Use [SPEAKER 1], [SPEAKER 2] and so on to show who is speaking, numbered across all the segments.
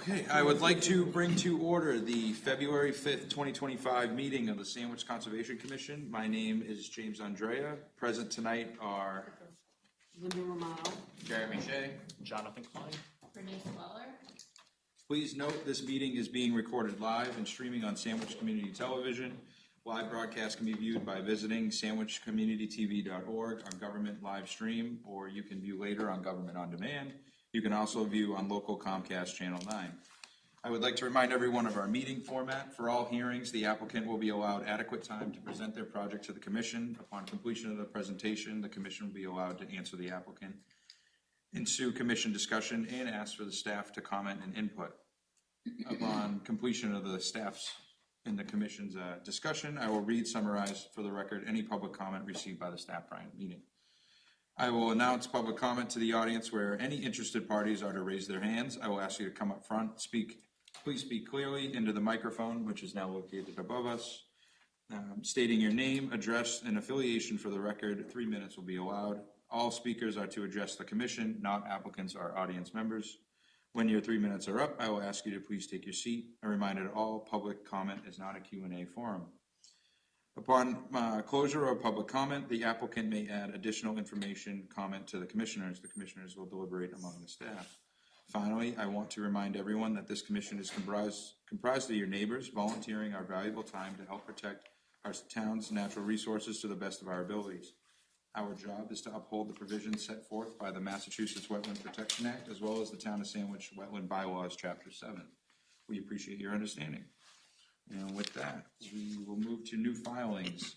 [SPEAKER 1] Okay, I would like to bring to order the February 5th, 2025 meeting of the Sandwich Conservation Commission. My name is James Andrea. Present tonight are
[SPEAKER 2] Linda Romano,
[SPEAKER 3] Jeremy Shea,
[SPEAKER 4] Jonathan Klein.
[SPEAKER 5] Bernice Weller.
[SPEAKER 1] Please note this meeting is being recorded live and streaming on Sandwich Community Television. Live broadcast can be viewed by visiting sandwichcommunitytv.org on Government Live Stream, or you can view later on Government On Demand. You can also view on local Comcast Channel 9. I would like to remind everyone of our meeting format. For all hearings, the applicant will be allowed adequate time to present their project to the Commission. Upon completion of the presentation, the Commission will be allowed to answer the applicant, ensue Commission discussion, and ask for the staff to comment and input. Upon completion of the staff's and the Commission's discussion, I will summarize for the record any public comment received by the staff prior to the meeting. I will announce public comment to the audience where any interested parties are to raise their hands. I will ask you to come up front, please speak clearly into the microphone, which is now located above us. Stating your name, address, and affiliation for the record. 3 minutes will be allowed. All speakers are to address the Commission, not applicants or audience members. When your 3 minutes are up, I will ask you to please take your seat. A reminder that all public comment is not a Q&A forum. Upon closure of public comment, the applicant may add additional information, comment to the commissioners. The commissioners will deliberate among the staff. Finally, I want to remind everyone that this commission is comprised of your neighbors, volunteering our valuable time to help protect our town's natural resources to the best of our abilities. Our job is to uphold the provisions set forth by the Massachusetts Wetland Protection Act, as well as the Town of Sandwich Wetland Bylaws, Chapter 7. We appreciate your understanding. And with that, we will move to new filings.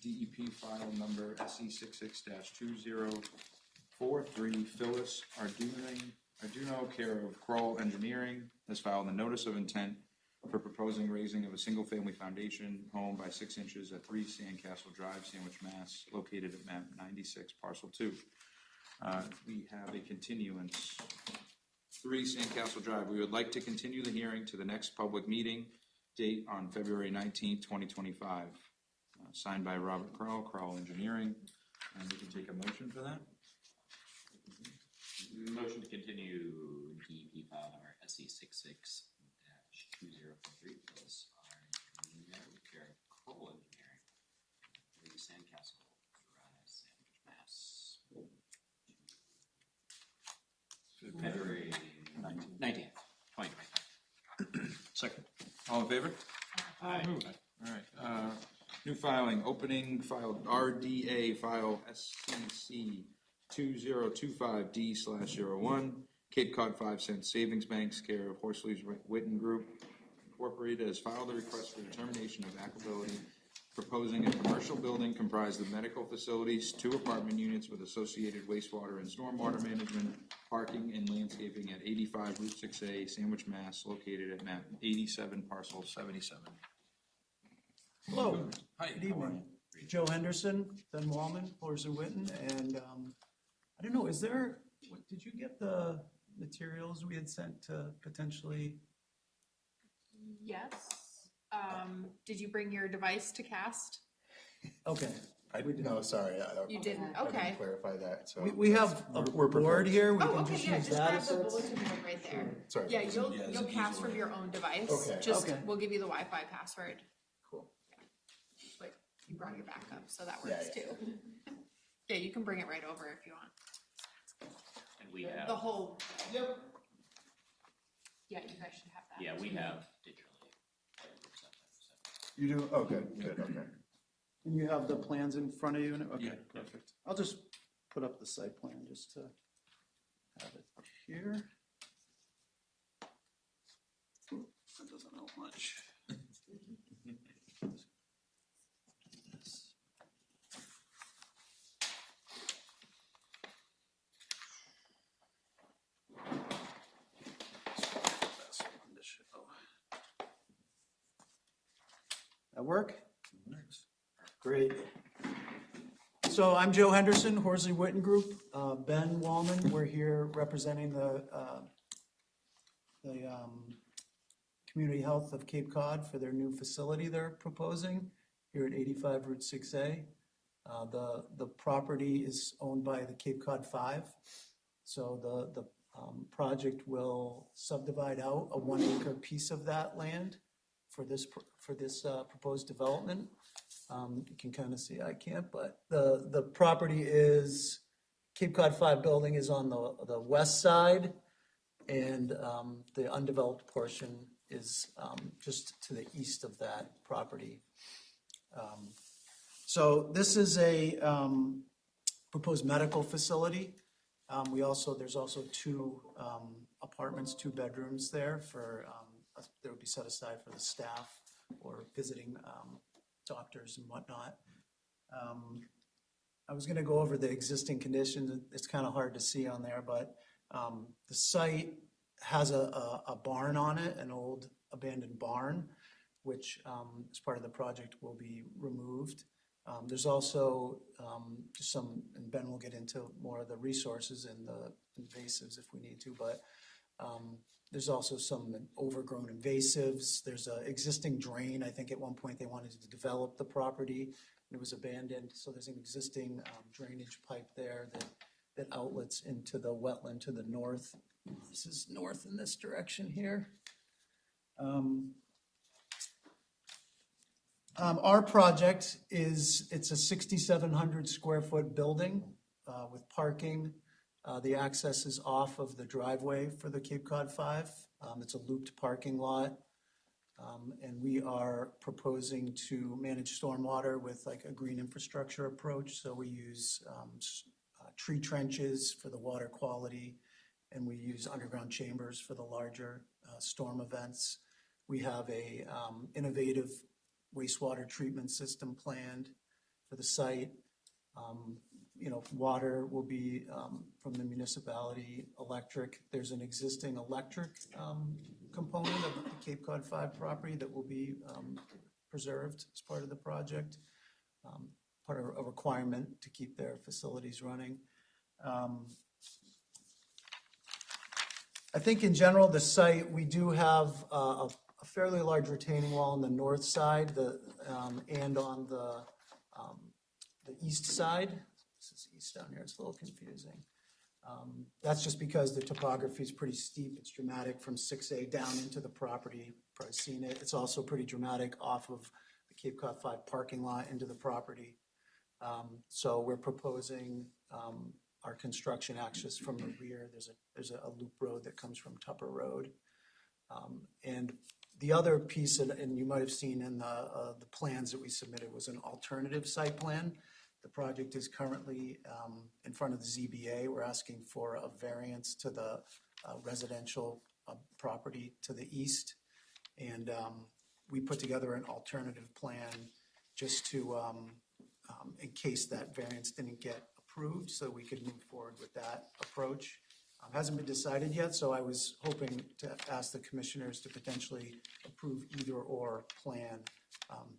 [SPEAKER 1] DEP file number SE66-2043, Phillips, Arduino, care of Kroll Engineering, has filed a notice of intent for proposing raising of a single-family foundation home by 6 inches at 3 Sandcastle Drive, Sandwich, Mass., located at map 96, parcel 2. We have a continuance. 3 Sandcastle Drive. We would like to continue the hearing to the next public meeting date on February 19th, 2025. Signed by Robert Kroll Engineering. And we can take a motion for that.
[SPEAKER 3] motion to continue DEP file number SE66-2043, Phillips, care of Kroll Engineering, Sandcastle Drive, Sandwich, Mass. February 19th, 2025.
[SPEAKER 4] Second.
[SPEAKER 1] All in favor?
[SPEAKER 2] Aye.
[SPEAKER 1] All right. New filing, opening file RDA file SCC 2025D/01, Cape Cod 5 Cent Savings Banks, care of Horsley's Witten Group Incorporated, has filed a request for determination of applicability, proposing a commercial building comprised of medical facilities, 2 apartment units with associated wastewater and stormwater management, parking and landscaping at 85 Route 6A, Sandwich, Mass., located at map 87, parcel 77.
[SPEAKER 6] Hello.
[SPEAKER 1] Hi.
[SPEAKER 6] Good evening. Joe Henderson, Ben Wallman, Horsley Witten, and I don't know, did you get the materials we had sent to potentially?
[SPEAKER 5] Yes. Did you bring your device to cast?
[SPEAKER 6] Okay.
[SPEAKER 7] No, sorry.
[SPEAKER 5] You didn't?
[SPEAKER 7] I
[SPEAKER 5] Okay.
[SPEAKER 7] didn't clarify that. So
[SPEAKER 6] We have a
[SPEAKER 7] we're
[SPEAKER 6] board
[SPEAKER 7] prepared.
[SPEAKER 6] here. We
[SPEAKER 5] Oh,
[SPEAKER 6] can
[SPEAKER 5] okay,
[SPEAKER 6] just
[SPEAKER 5] yeah,
[SPEAKER 6] use
[SPEAKER 5] just
[SPEAKER 6] that.
[SPEAKER 5] grab
[SPEAKER 6] if
[SPEAKER 5] the
[SPEAKER 6] that's-
[SPEAKER 5] bulletin board right there.
[SPEAKER 7] Sorry.
[SPEAKER 5] Yeah, you'll
[SPEAKER 1] it's
[SPEAKER 5] cast
[SPEAKER 1] easily-
[SPEAKER 5] from your own device.
[SPEAKER 7] Okay.
[SPEAKER 5] Just,
[SPEAKER 6] Okay.
[SPEAKER 5] we'll give you the Wi-Fi password.
[SPEAKER 7] Cool.
[SPEAKER 5] But you brought your backup, so that
[SPEAKER 7] Yeah,
[SPEAKER 5] works
[SPEAKER 7] yeah.
[SPEAKER 5] too. Yeah, you can bring it right over if you want.
[SPEAKER 3] And we have,
[SPEAKER 5] The whole. Yep. Yeah, you guys should have that.
[SPEAKER 3] yeah, we have digitally.
[SPEAKER 7] You do? Okay, good, okay.
[SPEAKER 6] And you have the plans in front of you? Okay,
[SPEAKER 1] Yeah.
[SPEAKER 6] perfect. I'll just put up the site plan just to have it here. Ooh, that doesn't help much. That work? Great. So I'm Joe Henderson, Horsley Witten Group. Ben Wallman, we're here representing the Community Health of Cape Cod for their new facility they're proposing here at 85 Route 6A. The property is owned by the Cape Cod 5. So the project will subdivide out a 1 acre piece of that land for this proposed development. You can kind of see, I can't, but the property is, Cape Cod 5 building is on the west side, and the undeveloped portion is just to the east of that property. So this is a proposed medical facility. There's also 2 apartments, 2 bedrooms there for, that would be set aside for the staff or visiting doctors and whatnot. I was gonna go over the existing conditions. It's kind of hard to see on there, but the site has a barn on it, an old abandoned barn, which as part of the project will be removed. There's also just some, and Ben will get into more of the resources and the invasives if we need to, but there's also some overgrown invasives. There's an existing drain. I think at one point they wanted to develop the property and it was abandoned. So there's an existing drainage pipe there that outlets into the wetland to the north. This is north in this direction here. Our project it's a 6,700 square foot building with parking. The access is off of the driveway for the Cape Cod 5. It's a looped parking lot. And we are proposing to manage stormwater with like a green infrastructure approach. So we use tree trenches for the water quality, and we use underground chambers for the larger storm events. We have a innovative wastewater treatment system planned for the site. Water will be from the municipality, electric. There's an existing electric component of the Cape Cod 5 property that will be preserved as part of the project, part of a requirement to keep their facilities running. I think in general, the site, we do have a fairly large retaining wall on the north side and on the east side. This is east down here, it's a little confusing. That's just because the topography is pretty steep. It's dramatic from 6A down into the property. You've probably seen it. It's also pretty dramatic off of the Cape Cod 5 parking lot into the property. So we're proposing our construction access from the rear. There's a loop road that comes from Tupper Road. And the other piece, and you might have seen in the plans that we submitted, was an alternative site plan. The project is currently in front of the ZBA. We're asking for a variance to the residential property to the east. And we put together an alternative plan just to, in case that variance didn't get approved, so we could move forward with that approach. Hasn't been decided yet, so I was hoping to ask the commissioners to potentially approve either or plan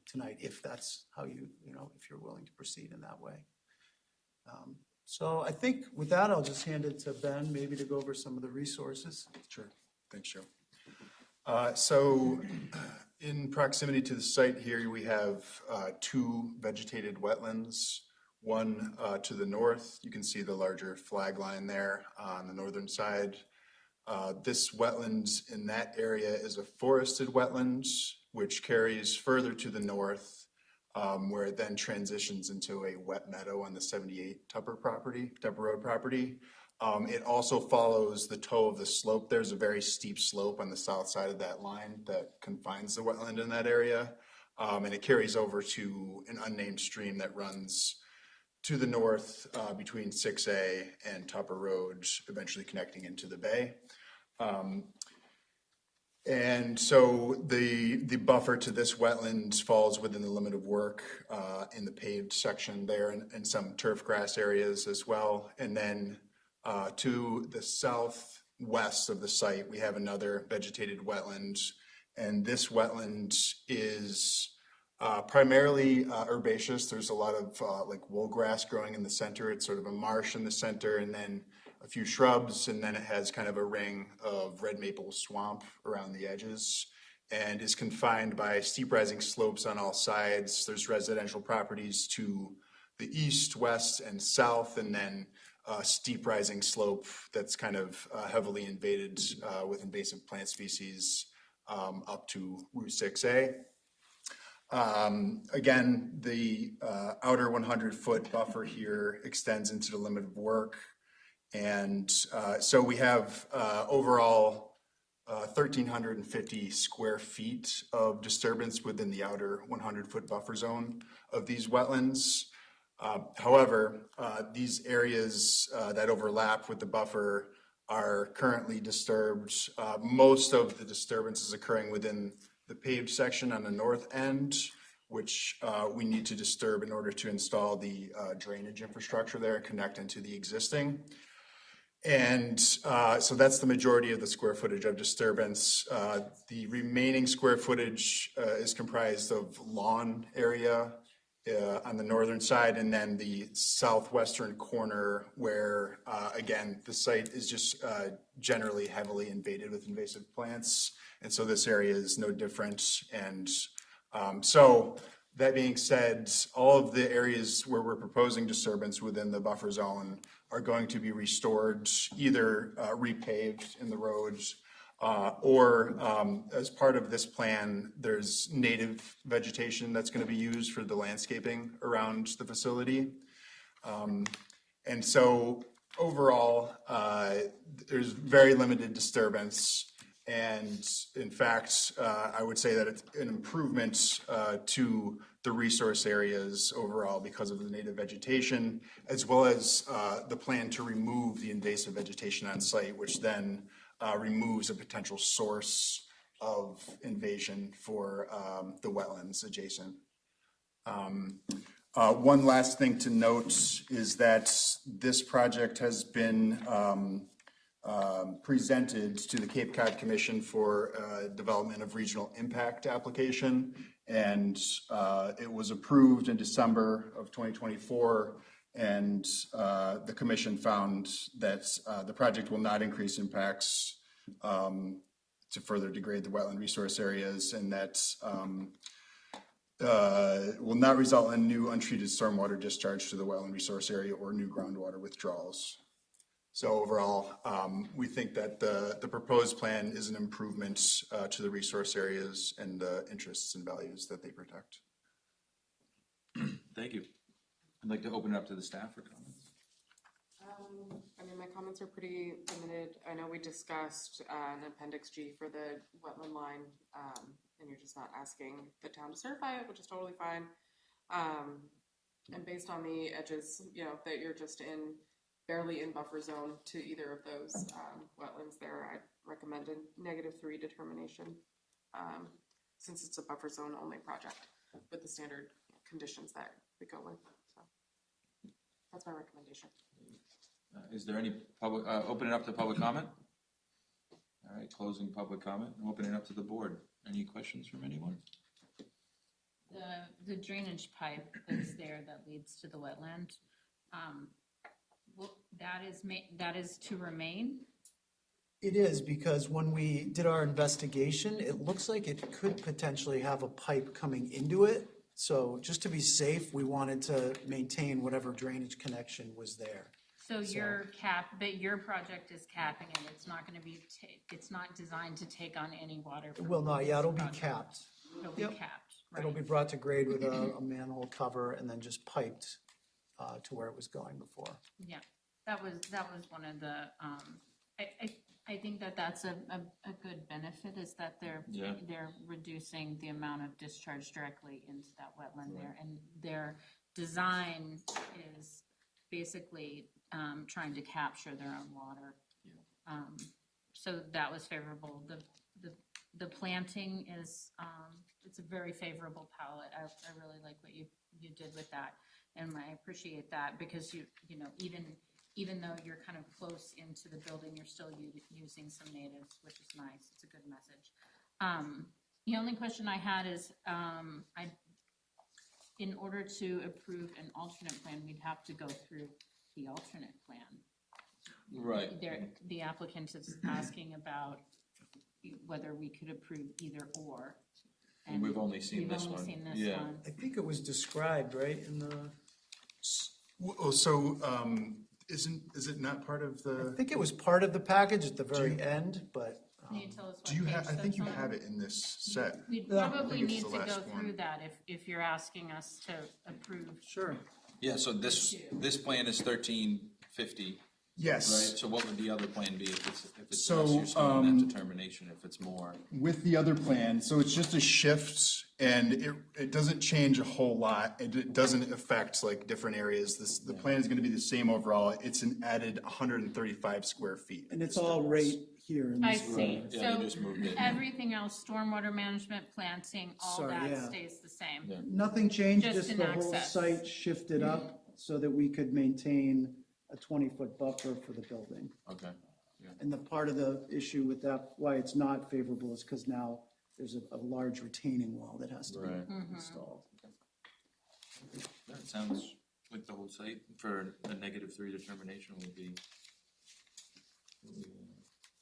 [SPEAKER 6] tonight, if that's how if you're willing to proceed in that way. So I think with that, I'll just hand it to Ben, maybe to go over some of the resources.
[SPEAKER 7] Sure. Thanks, Joe. So in proximity to the site here, we have 2 vegetated wetlands. One to the north, you can see the larger flag line there on the northern side. This wetlands in that area is a forested wetlands, which carries further to the north, where it then transitions into a wet meadow on the 78 Tupper Road property. It also follows the toe of the slope. There's a very steep slope on the south side of that line that confines the wetland in that area. And it carries over to an unnamed stream that runs to the north between 6A and Tupper Road, eventually connecting into the bay. And so the buffer to this wetland falls within the limit of work in the paved section there, and some turf grass areas as well. And then to the southwest of the site, we have another vegetated wetland, and this wetland is primarily herbaceous. There's a lot of like wool grass growing in the center. It's sort of a marsh in the center, and then a few shrubs, and then it has kind of a ring of red maple swamp around the edges, and is confined by steep rising slopes on all sides. There's residential properties to the east, west, and south, and then steep rising slope that's kind of heavily invaded with invasive plant species up to Route 6A. Again, the outer 100-foot buffer here extends into the limit of work. And so we have overall 1,350 square feet of disturbance within the outer 100-foot buffer zone of these wetlands. However, these areas that overlap with the buffer are currently disturbed. Most of the disturbance is occurring within the paved section on the north end, which we need to disturb in order to install the drainage infrastructure there and connect into the existing. And so that's the majority of the square footage of disturbance. The remaining square footage is comprised of lawn area on the northern side, and then the southwestern corner where, again, the site is just generally heavily invaded with invasive plants. And so this area is no different. And so that being said, all of the areas where we're proposing disturbance within the buffer zone are going to be restored, either repaved in the roads or as part of this plan, there's native vegetation that's going to be used for the landscaping around the facility. And so overall, there's very limited disturbance. And in fact, I would say that it's an improvement to the resource areas overall because of the native vegetation, as well as the plan to remove the invasive vegetation on site, which then removes a potential source of invasion for the wetlands adjacent. One last thing to note is that this project has been presented to the Cape Cod Commission for development of regional impact application, and it was approved in December of 2024, and the commission found that the project will not increase impacts to further degrade the wetland resource areas, and that will not result in new untreated stormwater discharge to the wetland resource area or new groundwater withdrawals. So overall, we think that the proposed plan is an improvement to the resource areas and the interests and values that they protect.
[SPEAKER 1] Thank you. I'd like to open it up to the staff for comments.
[SPEAKER 2] I mean, my comments are pretty limited. I know we discussed an appendix G for the wetland line, and you're just not asking the town to certify it, which is totally fine. And based on the edges, you know, that you're just barely in buffer zone to either of those wetlands there, I'd recommend a -3 determination, since it's a buffer zone only project with the standard conditions that we go with. So that's my recommendation.
[SPEAKER 1] Is there any public, open it up to public comment? All right, closing public comment and opening it up to the board. Any questions from anyone?
[SPEAKER 4] The drainage pipe that's there that leads to the wetland, that is to remain?
[SPEAKER 6] It is, because when we did our investigation, it looks like it could potentially have a pipe coming into it. So just to be safe, we wanted to maintain whatever drainage connection was there.
[SPEAKER 4] So but your project is capping it. It's not going to be, it's not designed to take on any water.
[SPEAKER 6] It will not, yeah, it'll be capped.
[SPEAKER 4] It'll be capped, right?
[SPEAKER 6] It'll be brought to grade with a manhole cover and then just piped to where it was going before.
[SPEAKER 4] Yeah, that was one of the, I think that's a good benefit, is that they're reducing the amount of discharge directly into that wetland there, and their design is basically trying to capture their own water. So that was favorable. The planting is it's a very favorable palette. I really like what you did with that, and I appreciate that, because you know, even though you're kind of close into the building, you're still using some natives, which is nice. It's a good message. The only question I had is, in order to approve an alternate plan, we'd have to go through the alternate plan.
[SPEAKER 1] Right.
[SPEAKER 4] The applicant is asking about whether we could approve either or.
[SPEAKER 1] And we've only seen this one.
[SPEAKER 4] We've only seen this
[SPEAKER 1] Yeah.
[SPEAKER 4] one.
[SPEAKER 6] I think it was described, right, in the...
[SPEAKER 7] So is it not part of
[SPEAKER 6] I
[SPEAKER 7] the,
[SPEAKER 6] think it was part of the package at the very end, but,
[SPEAKER 4] Can you tell us what
[SPEAKER 7] do you have,
[SPEAKER 4] page
[SPEAKER 7] I think you
[SPEAKER 4] that's on?
[SPEAKER 7] have it in this set.
[SPEAKER 4] We'd
[SPEAKER 6] Yeah.
[SPEAKER 4] probably
[SPEAKER 7] I think it's
[SPEAKER 4] need
[SPEAKER 7] the
[SPEAKER 4] to go
[SPEAKER 7] last
[SPEAKER 4] through
[SPEAKER 7] one.
[SPEAKER 4] that if you're asking us to approve.
[SPEAKER 6] sure.
[SPEAKER 1] Yeah, so this plan is 1350, right?
[SPEAKER 7] Yes.
[SPEAKER 1] So what would the other plan be if it's
[SPEAKER 7] So,
[SPEAKER 1] less, you're still in that determination, if it's more?
[SPEAKER 7] With the other plan, so it's just a shift and it doesn't change a whole lot. It doesn't affect like different areas. The plan is gonna be the same overall. It's an added 135 square feet.
[SPEAKER 6] And it's all right here in
[SPEAKER 4] I
[SPEAKER 6] this.
[SPEAKER 4] see,
[SPEAKER 1] Yeah,
[SPEAKER 4] so
[SPEAKER 1] you just moved it.
[SPEAKER 4] everything else, stormwater management, planting, all
[SPEAKER 6] Sorry,
[SPEAKER 4] that
[SPEAKER 6] yeah.
[SPEAKER 4] stays the same.
[SPEAKER 1] Yeah.
[SPEAKER 6] Nothing changed,
[SPEAKER 4] Just
[SPEAKER 6] just
[SPEAKER 4] in
[SPEAKER 6] the whole
[SPEAKER 4] access.
[SPEAKER 6] site shifted up so that we could maintain a 20-foot buffer for the building.
[SPEAKER 1] Okay.
[SPEAKER 6] And the part of the issue with that, why it's not favorable is because now there's a large retaining wall that has to be
[SPEAKER 1] Right.
[SPEAKER 6] installed.
[SPEAKER 1] That sounds like the whole site for a -3 determination would be,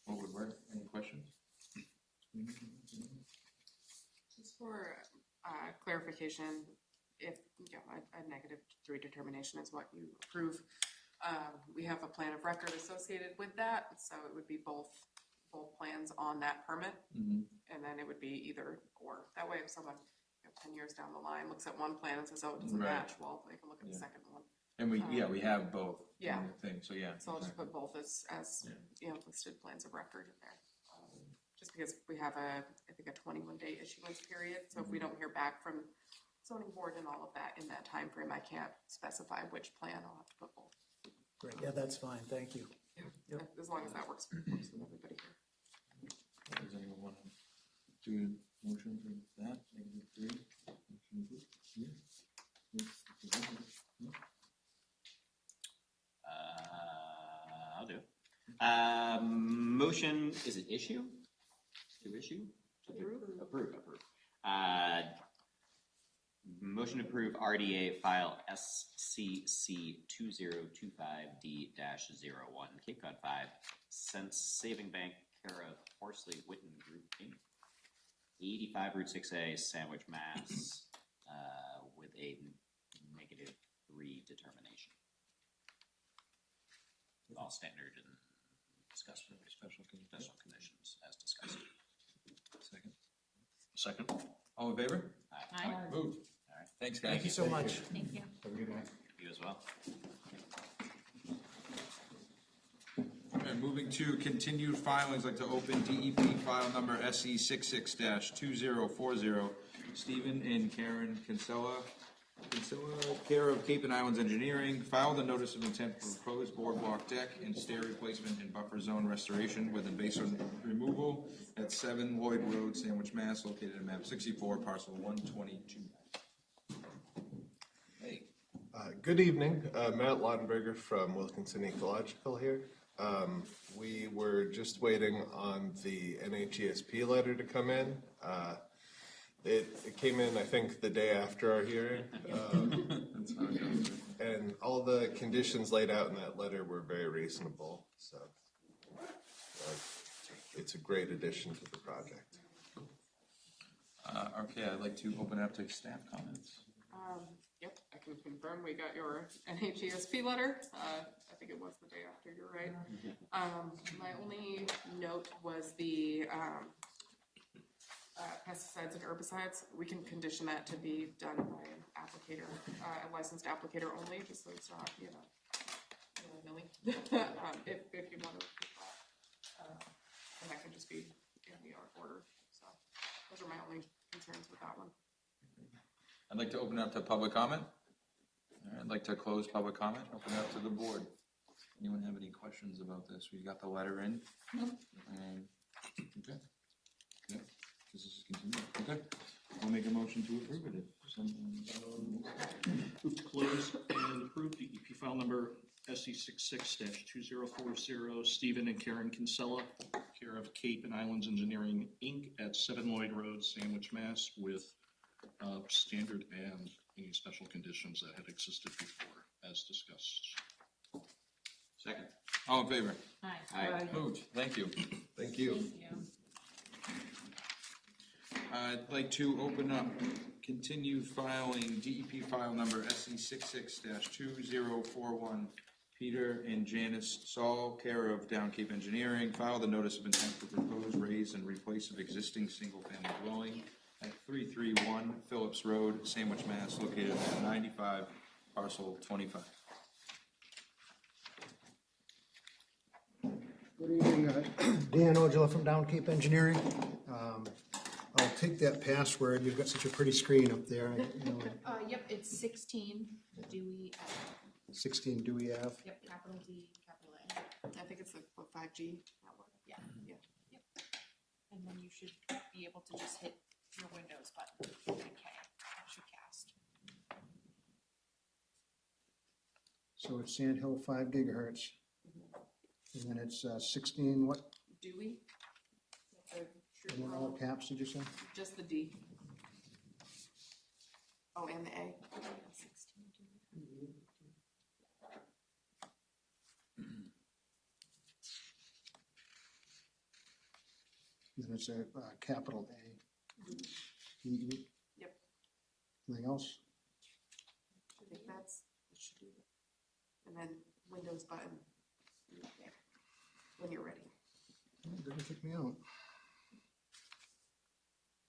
[SPEAKER 1] what would work? Any questions?
[SPEAKER 2] Just for clarification, if, a -3 determination is what you approve, we have a plan of record associated with that, so it would be both plans on that permit. And then it would be either or. That way if someone, 10 years down the line, looks at one plan and says, oh, it doesn't
[SPEAKER 1] Right.
[SPEAKER 2] match, well, they can look at the second one.
[SPEAKER 1] And we have both. in
[SPEAKER 2] Yeah.
[SPEAKER 1] the thing, so yeah.
[SPEAKER 2] So I'll just put both as listed plans of record in there. Just because we have I think a 21-day issuance period, so if we don't hear back from zoning board and all of that in that time frame, I can't specify which plan, I'll have to put both.
[SPEAKER 6] Great, yeah, that's fine, thank you. Yep.
[SPEAKER 2] As long as that works with everybody here.
[SPEAKER 1] Does anyone want to do a motion for that? -3? Motion approved? Yeah.
[SPEAKER 3] I'll do it. Motion, is it issue? To issue? Approve. Motion to approve RDA file SCC 2025D-01, Cape Cod 5, Sense Saving Bank, care of Horsley Witten Group, Inc., 85 Route 6A, Sandwich, Mass, with a -3 determination. All standard and discussed with special conditions as discussed.
[SPEAKER 1] Second. All in favor?
[SPEAKER 4] Aye.
[SPEAKER 1] Moved.
[SPEAKER 3] All right,
[SPEAKER 1] Thanks, guys.
[SPEAKER 6] Thank you so much.
[SPEAKER 4] Thank you.
[SPEAKER 7] Have a good night.
[SPEAKER 3] you as well.
[SPEAKER 1] All right, moving to continued filings, I'd like to open DEP file number SE 66-2040. Stephen and Karen Kinsella, care of Cape and Islands Engineering, filed a notice of intent for proposed boardwalk deck and stair replacement and buffer zone restoration with invasive removal at 7 Lloyd Road, Sandwich, Mass, located in map 64, parcel 122. Hey.
[SPEAKER 8] Good evening, Matt Laudenberger from Wilkinson Ecological here. We were just waiting on the NHESP letter to come in. It came in, I think, the day after our hearing. And all the conditions laid out in that letter were very reasonable, so it's a great addition to the project.
[SPEAKER 1] Okay, I'd like to open up to staff comments.
[SPEAKER 2] Yep, I can confirm we got your NHESP letter. I think it was the day after, you're right. My only note was the pesticides and herbicides. We can condition that to be done by an applicator, a licensed applicator only, just so it's not, milling. If you want to approve that. And that can just be in the order. So those are my only concerns with that one.
[SPEAKER 1] I'd like to open up to public comment. I'd like to close public comment, open it up to the board. Anyone have any questions about this? We got the letter in. Okay. Yeah, this is continued. Okay. We'll make a motion to approve it if someone.
[SPEAKER 9] Move to close and approve DEP file number SE 66-2040, Stephen and Karen Kinsella, care of Cape and Islands Engineering, Inc., at 7 Lloyd Road, Sandwich, Mass., with standard and any special conditions that had existed before, as discussed.
[SPEAKER 3] Second.
[SPEAKER 1] All in favor?
[SPEAKER 4] Aye.
[SPEAKER 3] Aye.
[SPEAKER 1] Moved. Thank you.
[SPEAKER 8] Thank you.
[SPEAKER 4] Thank you.
[SPEAKER 1] I'd like to open up continued filing DEP file number SE 66-2041. Peter and Janice Saul, care of Down Cape Engineering, filed a notice of intent to propose, raise, and replace of existing single-family dwelling at 331 Phillips Road, Sandwich, Mass., located at 95, parcel 25.
[SPEAKER 10] Good evening, Dan Ojala from Down Cape Engineering. I'll take that password, you've got such a pretty screen up there,
[SPEAKER 5] Yep, it's 16 Dewey,
[SPEAKER 10] 16 Dewey Ave.
[SPEAKER 5] yep, capital D, capital A.
[SPEAKER 2] I think it's the 5G network.
[SPEAKER 5] Yeah. And then you should be able to just hit your Windows button. Okay, that should cast.
[SPEAKER 10] So it's Sandhill 5 gigahertz. And then it's 16 what?
[SPEAKER 2] Dewey?
[SPEAKER 10] And then all caps, did you say?
[SPEAKER 2] Just the D. Oh, and the A.
[SPEAKER 5] 16 Dewey.
[SPEAKER 10] Then it's a capital A.
[SPEAKER 2] Yep.
[SPEAKER 10] Anything else?
[SPEAKER 2] I think that should do it. And then Windows button. There. When you're ready.
[SPEAKER 10] Oh, didn't kick me out.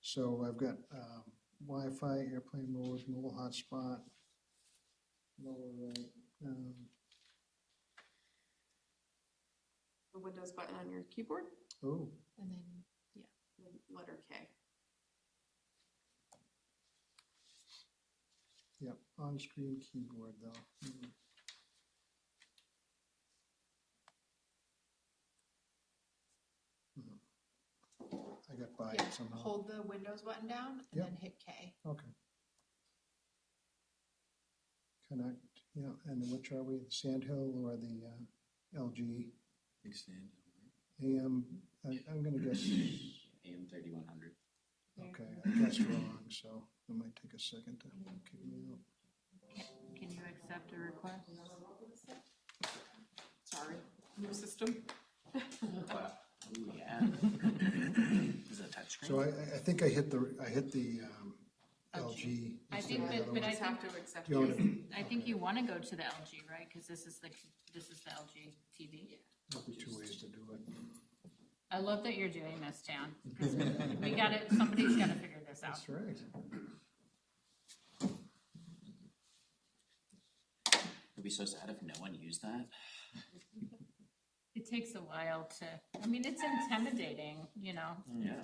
[SPEAKER 10] So I've got Wi-Fi, airplane mode, mobile hotspot, lower right.
[SPEAKER 2] The Windows button on your keyboard,
[SPEAKER 10] Oh,
[SPEAKER 5] And then,
[SPEAKER 2] the letter K.
[SPEAKER 10] yep, on-screen keyboard though. I got by
[SPEAKER 5] yeah,
[SPEAKER 10] it somehow.
[SPEAKER 5] hold the Windows button down and
[SPEAKER 10] Yep.
[SPEAKER 5] then hit K.
[SPEAKER 10] Okay. Connect, yeah, and which are we, Sandhill or the LG
[SPEAKER 1] Extend.
[SPEAKER 10] AM? I'm gonna guess,
[SPEAKER 3] AM 3100.
[SPEAKER 10] okay, I guessed wrong, so it might take a second to kick me out.
[SPEAKER 4] Can you accept a request?
[SPEAKER 2] Sorry, new system.
[SPEAKER 3] Ooh, yeah. Is it a touchscreen?
[SPEAKER 10] So I think I hit the LG.
[SPEAKER 4] I think,
[SPEAKER 10] instead of the
[SPEAKER 4] but
[SPEAKER 10] other
[SPEAKER 4] I
[SPEAKER 2] Just
[SPEAKER 10] one.
[SPEAKER 2] have
[SPEAKER 4] think,
[SPEAKER 2] to accept
[SPEAKER 10] You
[SPEAKER 2] it.
[SPEAKER 10] wanna-
[SPEAKER 4] I think you wanna go to the LG, right? Cause this is the LG TV.
[SPEAKER 10] There'll be two ways to do it.
[SPEAKER 4] I love that you're doing this, Dan. 'Cause we gotta, somebody's gotta figure this out.
[SPEAKER 10] That's right.
[SPEAKER 3] It'd be so sad if no one used that.
[SPEAKER 4] It takes a while to, I mean, it's intimidating, you know?
[SPEAKER 3] Yeah.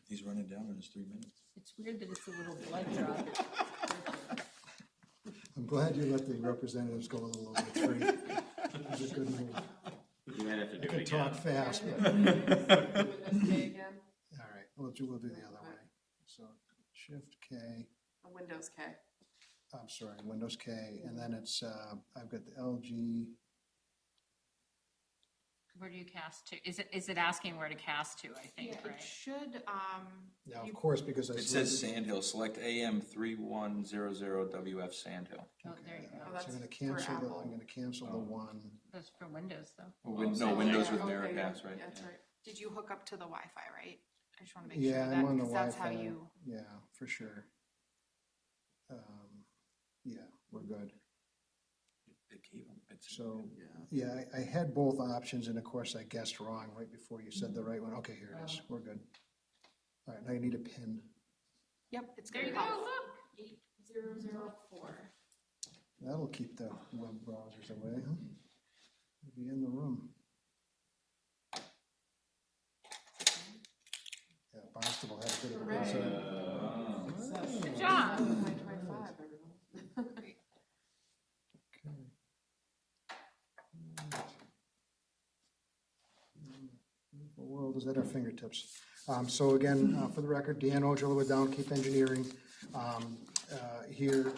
[SPEAKER 1] He's running down in his 3 minutes.
[SPEAKER 4] It's weird that it's a little blood drop.
[SPEAKER 10] I'm glad you let the representatives go a little over three. It was a good move.
[SPEAKER 3] You might have to
[SPEAKER 10] I
[SPEAKER 3] do it
[SPEAKER 10] could
[SPEAKER 3] again.
[SPEAKER 10] talk fast, but,
[SPEAKER 2] Windows K again,
[SPEAKER 10] all right, we'll do the other way. So Shift K,
[SPEAKER 2] a Windows K.
[SPEAKER 10] I'm sorry, Windows K, and then it's, I've got the LG,
[SPEAKER 4] Where do you cast to? Is it asking where to cast to, I think,
[SPEAKER 5] Yeah, it
[SPEAKER 4] right?
[SPEAKER 5] should,
[SPEAKER 10] now,
[SPEAKER 5] You-
[SPEAKER 10] of course, because I.
[SPEAKER 1] It says Sandhill, select AM 3100 WF Sandhill.
[SPEAKER 4] Oh, there you
[SPEAKER 2] Oh,
[SPEAKER 4] go.
[SPEAKER 2] that's
[SPEAKER 10] So I'm gonna
[SPEAKER 2] for
[SPEAKER 10] cancel the,
[SPEAKER 2] Apple.
[SPEAKER 10] I'm gonna cancel the one.
[SPEAKER 4] That's for Windows, though.
[SPEAKER 1] No, Windows with
[SPEAKER 2] Okay,
[SPEAKER 1] Miracast, right?
[SPEAKER 2] Yeah, that's right.
[SPEAKER 5] did you hook up to the Wi-Fi, right? I just wanna make sure
[SPEAKER 10] Yeah,
[SPEAKER 5] that,
[SPEAKER 10] I'm on the
[SPEAKER 5] because that's how
[SPEAKER 10] Wi-Fi.
[SPEAKER 5] you,
[SPEAKER 10] Yeah, for sure. Yeah, we're good.
[SPEAKER 1] It gave him, it's,
[SPEAKER 10] So,
[SPEAKER 1] yeah.
[SPEAKER 10] yeah, I had both options, and of course, I guessed wrong right before you said the right one. Okay, here it is, we're good. All right, now you need a PIN.
[SPEAKER 5] yep, it's
[SPEAKER 4] There
[SPEAKER 5] gonna
[SPEAKER 4] you go,
[SPEAKER 5] pop.
[SPEAKER 4] look.
[SPEAKER 5] 8004.
[SPEAKER 10] That'll keep the web browsers away, huh? We'll be in the room. Yeah, Barnstable had a bit of a concern.
[SPEAKER 4] Good job.
[SPEAKER 2] High 25, everyone.
[SPEAKER 10] Okay. The world is at our fingertips. So again, for the record, Dan Ojala with Down Cape Engineering, here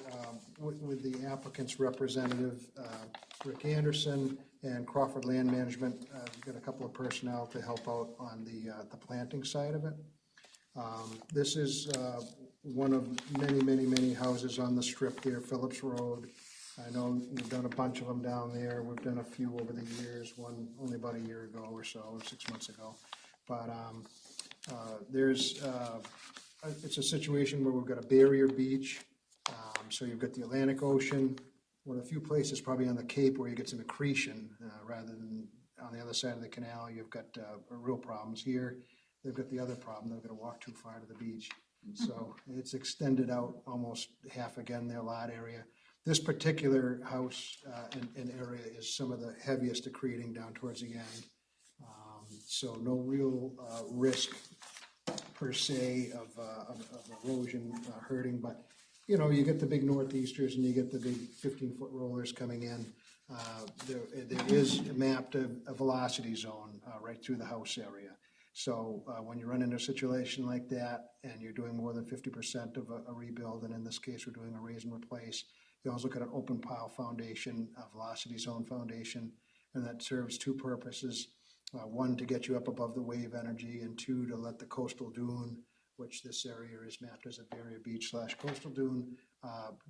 [SPEAKER 10] with the applicant's representative, Rick Anderson, and Crawford Land Management. We've got a couple of personnel to help out on the planting side of it. This is one of many houses on the strip there, Phillips Road. I know we've done a bunch of them down there. We've done a few over the years, one only about a year ago or so, or 6 months ago. But it's a situation where we've got a barrier beach. So you've got the Atlantic Ocean, one of the few places probably on the Cape where you get some accretion, rather than on the other side of the canal, you've got real problems. Here, they've got the other problem, they've got to walk too far to the beach. So it's extended out almost half again, their lot area. This particular house and area is some of the heaviest accreting down towards the end. So no real risk per se of erosion hurting, but you know, you get the big northeasters and you get the big 15-foot rollers coming in. There is mapped a velocity zone right through the house area. So when you run into a situation like that and you're doing more than 50% of a rebuild, and in this case we're doing a raise and replace, you always look at an open pile foundation, a velocity zone foundation, and that serves two purposes. One, to get you up above the wave energy, and two, to let the coastal dune, which this area is mapped as a barrier beach / coastal dune,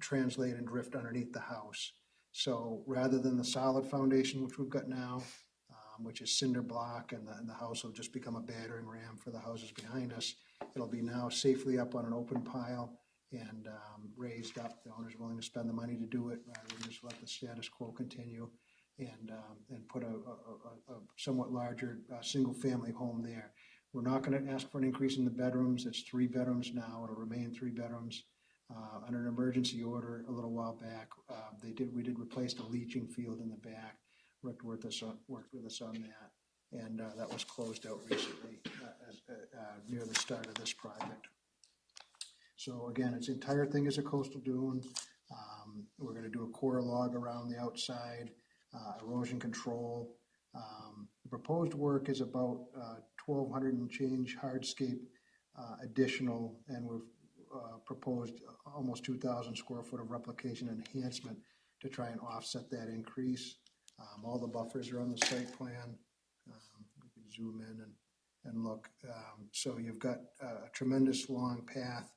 [SPEAKER 10] translate and drift underneath the house. So rather than the solid foundation, which we've got now, which is cinder block, and the house will just become a battering ram for the houses behind us, it'll be now safely up on an open pile and raised up. The owner's willing to spend the money to do it rather than just let the status quo continue, and put a somewhat larger single-family home there. We're not going to ask for an increase in the bedrooms. It's 3 bedrooms now. It'll remain 3 bedrooms. Under an emergency order a little while back, we did replace the leaching field in the back. Rick worked with us on that, and that was closed out recently near the start of this project. So again, its entire thing is a coastal dune. We're going to do a core log around the outside, erosion control. The proposed work is about 1,200 and change hardscape additional, and we've proposed almost 2,000 square foot of replication enhancement to try and offset that increase. All the buffers are on the site plan. You can zoom in and look. So you've got a tremendous long path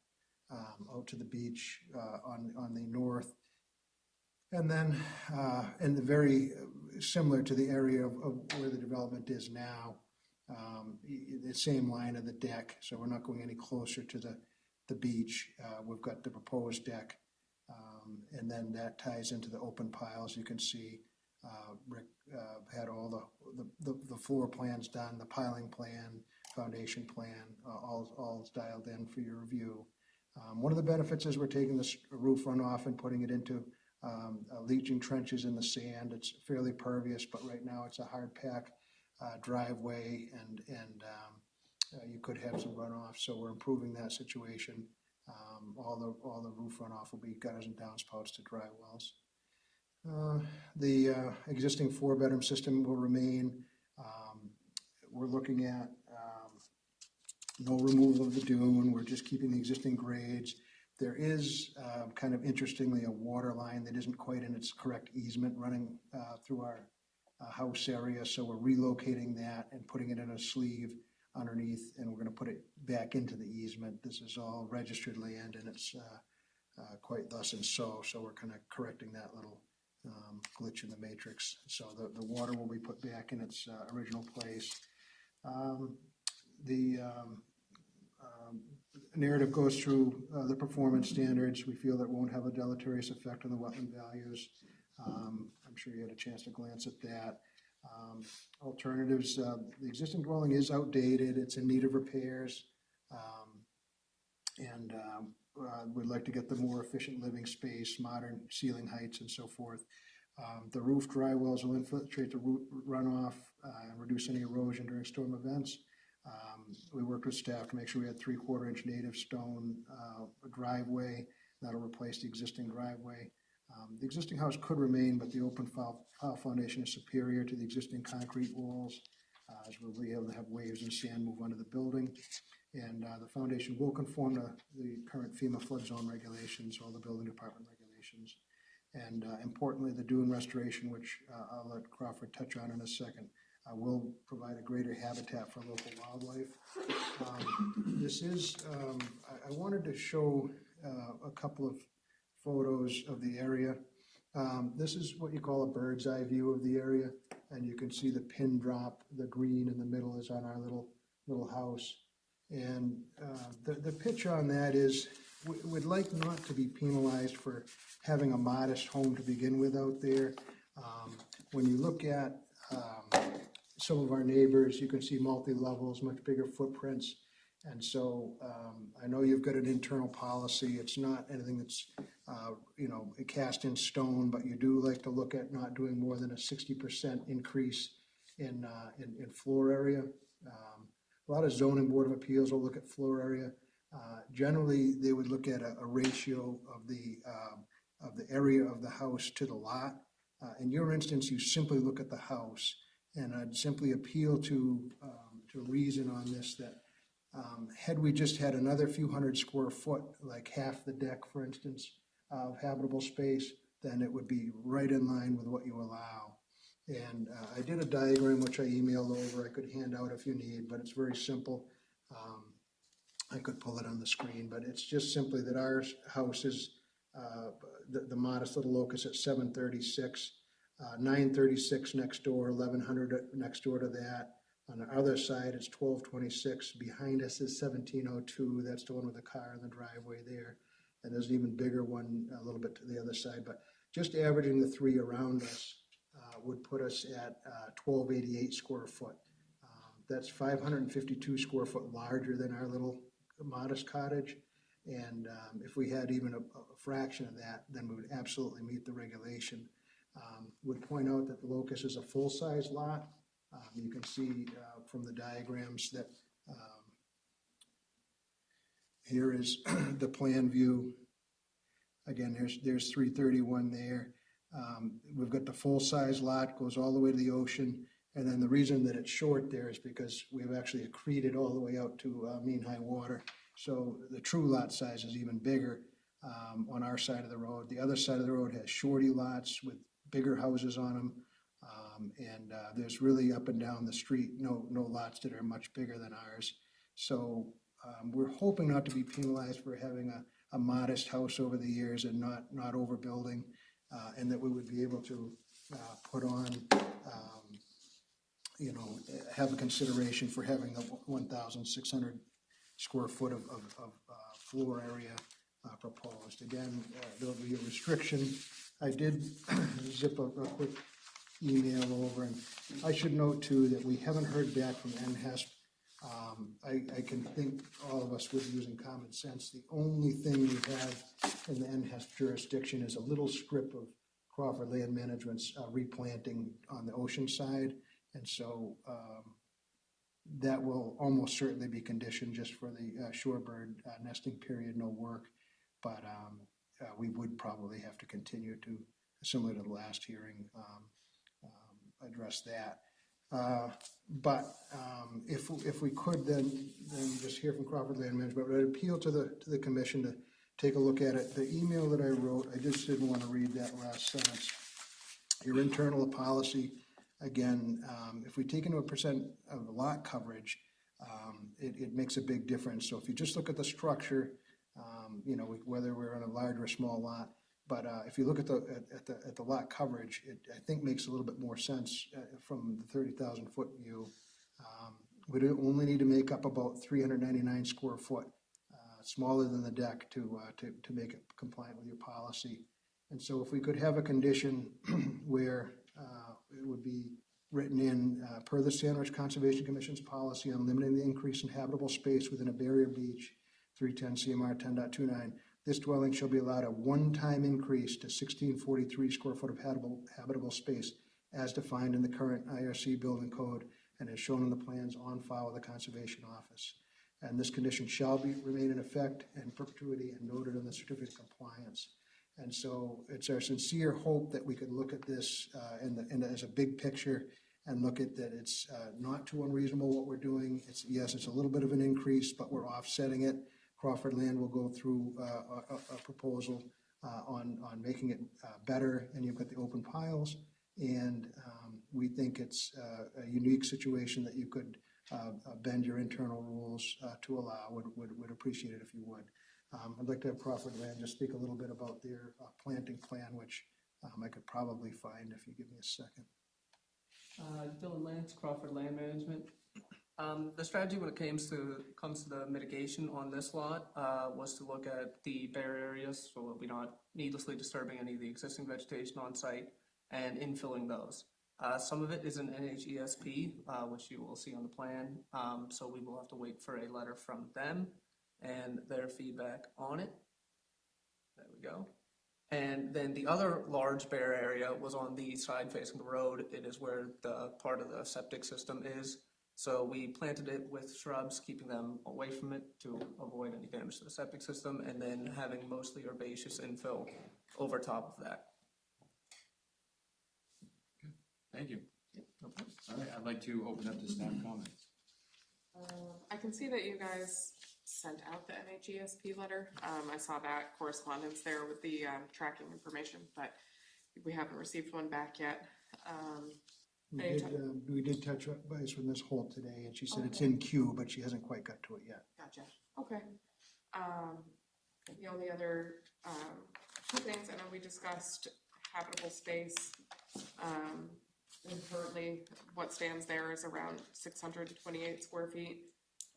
[SPEAKER 10] out to the beach on the north. And then, and very similar to the area of where the development is now, the same line of the deck. So we're not going any closer to the beach. We've got the proposed deck, and then that ties into the open piles. You can see Rick had all the floor plans done, the piling plan, foundation plan, all dialed in for your review. One of the benefits is we're taking this roof runoff and putting it into leaching trenches in the sand. It's fairly pervious, but right now it's a hard pack driveway, and you could have some runoff. So we're improving that situation. All the roof runoff will be gutters and downspouts to dry wells. The existing 4-bedroom system will remain. We're looking at no removal of the dune. We're just keeping the existing grades. There is kind of interestingly a water line that isn't quite in its correct easement running through our house area. So we're relocating that and putting it in a sleeve underneath, and we're going to put it back into the easement. This is all registered land, and it's quite thus and so. So we're kind of correcting that little glitch in the matrix. So the water will be put back in its original place. The narrative goes through the performance standards. We feel that won't have a deleterious effect on the wetland values. I'm sure you had a chance to glance at that. Alternatives, the existing dwelling is outdated. It's in need of repairs. And we'd like to get the more efficient living space, modern ceiling heights and so forth. The roof dry wells will infiltrate the runoff and reduce any erosion during storm events. We worked with staff to make sure we had 3/4-inch native stone driveway. That'll replace the existing driveway. The existing house could remain, but the open pile foundation is superior to the existing concrete walls, as we'll be able to have waves and sand move under the building. And the foundation will conform to the current FEMA flood zone regulations, all the building department regulations. And importantly, the dune restoration, which I'll let Crawford touch on in a second, will provide a greater habitat for local wildlife. This is, I wanted to show a couple of photos of the area. This is what you call a bird's eye view of the area, and you can see the pin drop. The green in the middle is on our little house. And the picture on that is would like not to be penalized for having a modest home to begin with out there. When you look at some of our neighbors, you can see multi-levels, much bigger footprints. And so I know you've got an internal policy. It's not anything that's, cast in stone, but you do like to look at not doing more than a 60% increase in floor area. A lot of zoning board of appeals will look at floor area. Generally, they would look at a ratio of the area of the house to the lot. In your instance, you simply look at the house, and I'd simply appeal to reason on this that had we just had another few hundred square foot, like half the deck, for instance, of habitable space, then it would be right in line with what you allow. And I did a diagram which I emailed over. I could hand out if you need, but it's very simple. I could pull it on the screen, but it's just simply that our house is the modest little locus at 736, 936 next door, 1100 next door to that. On the other side, it's 1226. Behind us is 1702. That's the one with the car in the driveway there. And there's an even bigger one a little bit to the other side. But just averaging the three around us would put us at 1288 square foot. That's 552 square foot larger than our little modest cottage. And if we had even a fraction of that, then we would absolutely meet the regulation. Would point out that the locus is a full-size lot. You can see from the diagrams that here is the plan view. Again, there's 331 there. We've got the full-size lot, goes all the way to the ocean. And then the reason that it's short there is because we've actually accreted all the way out to mean high water. So the true lot size is even bigger on our side of the road. The other side of the road has shorty lots with bigger houses on them. And there's really up and down the street, no lots that are much bigger than ours. So we're hoping not to be penalized for having a modest house over the years and not overbuilding, and that we would be able to put on, have a consideration for having the 1,600 square foot of floor area proposed. Again, there'll be a restriction. I did zip a quick email over, and I should note too that we haven't heard back from NHESP. I can think all of us with using common sense. The only thing we have in the NHESP jurisdiction is a little strip of Crawford Land Management's replanting on the ocean side, and so that will almost certainly be conditioned just for the shorebird nesting period, no work. But we would probably have to continue to, similar to the last hearing, address that. But if we could then just hear from Crawford Land Management, but I'd appeal to the commission to take a look at it. The email that I wrote, I just didn't want to read that last sentence. Your internal policy, again, if we take into a percent of lot coverage, it makes a big difference. So if you just look at the structure, whether we're on a large or small lot, but if you look at the lot coverage, it I think makes a little bit more sense from the 30,000 foot view. We only need to make up about 399 square foot, smaller than the deck to make it compliant with your policy. And so if we could have a condition where it would be written in per the Sandwich Conservation Commission's policy on limiting the increase in habitable space within a barrier beach, 310 CMR 10.29. This dwelling shall be allowed a one-time increase to 1643 square foot of habitable space as defined in the current IRC building code and as shown in the plans on file with the Conservation Office. And this condition shall remain in effect in perpetuity and noted in the certificate of compliance. And so it's our sincere hope that we could look at this as a big picture and look at that it's not too unreasonable what we're doing. Yes, it's a little bit of an increase, but we're offsetting it. Crawford Land will go through a proposal on making it better, and you've got the open piles. And we think it's a unique situation that you could bend your internal rules to allow. Would appreciate it if you would. I'd like to have Crawford Land just speak a little bit about their planting plan, which I could probably find if you give me a second.
[SPEAKER 11] Dylan Lance, Crawford Land Management. The strategy when it comes to the mitigation on this lot, was to look at the bare areas, so we'll be not needlessly disturbing any of the existing vegetation on site and infilling those. Some of it is an NHESP, which you will see on the plan, so we will have to wait for a letter from them and their feedback on it. There we go. And then the other large bare area was on the side facing the road. It is where the part of the septic system is. So we planted it with shrubs, keeping them away from it to avoid any damage to the septic system, and then having mostly herbaceous infill over top of that.
[SPEAKER 1] Thank you. All right, I'd like to open up to staff comments.
[SPEAKER 2] I can see that you guys sent out the NHESP letter. I saw that correspondence there with the tracking information, but we haven't received one back yet.
[SPEAKER 10] We did touch base with Ms. Holt today, and she said it's in queue, but she hasn't quite got to it yet.
[SPEAKER 2] Gotcha. Okay. The only other two things, I know we discussed habitable space. And currently, what stands there is around 628 square feet.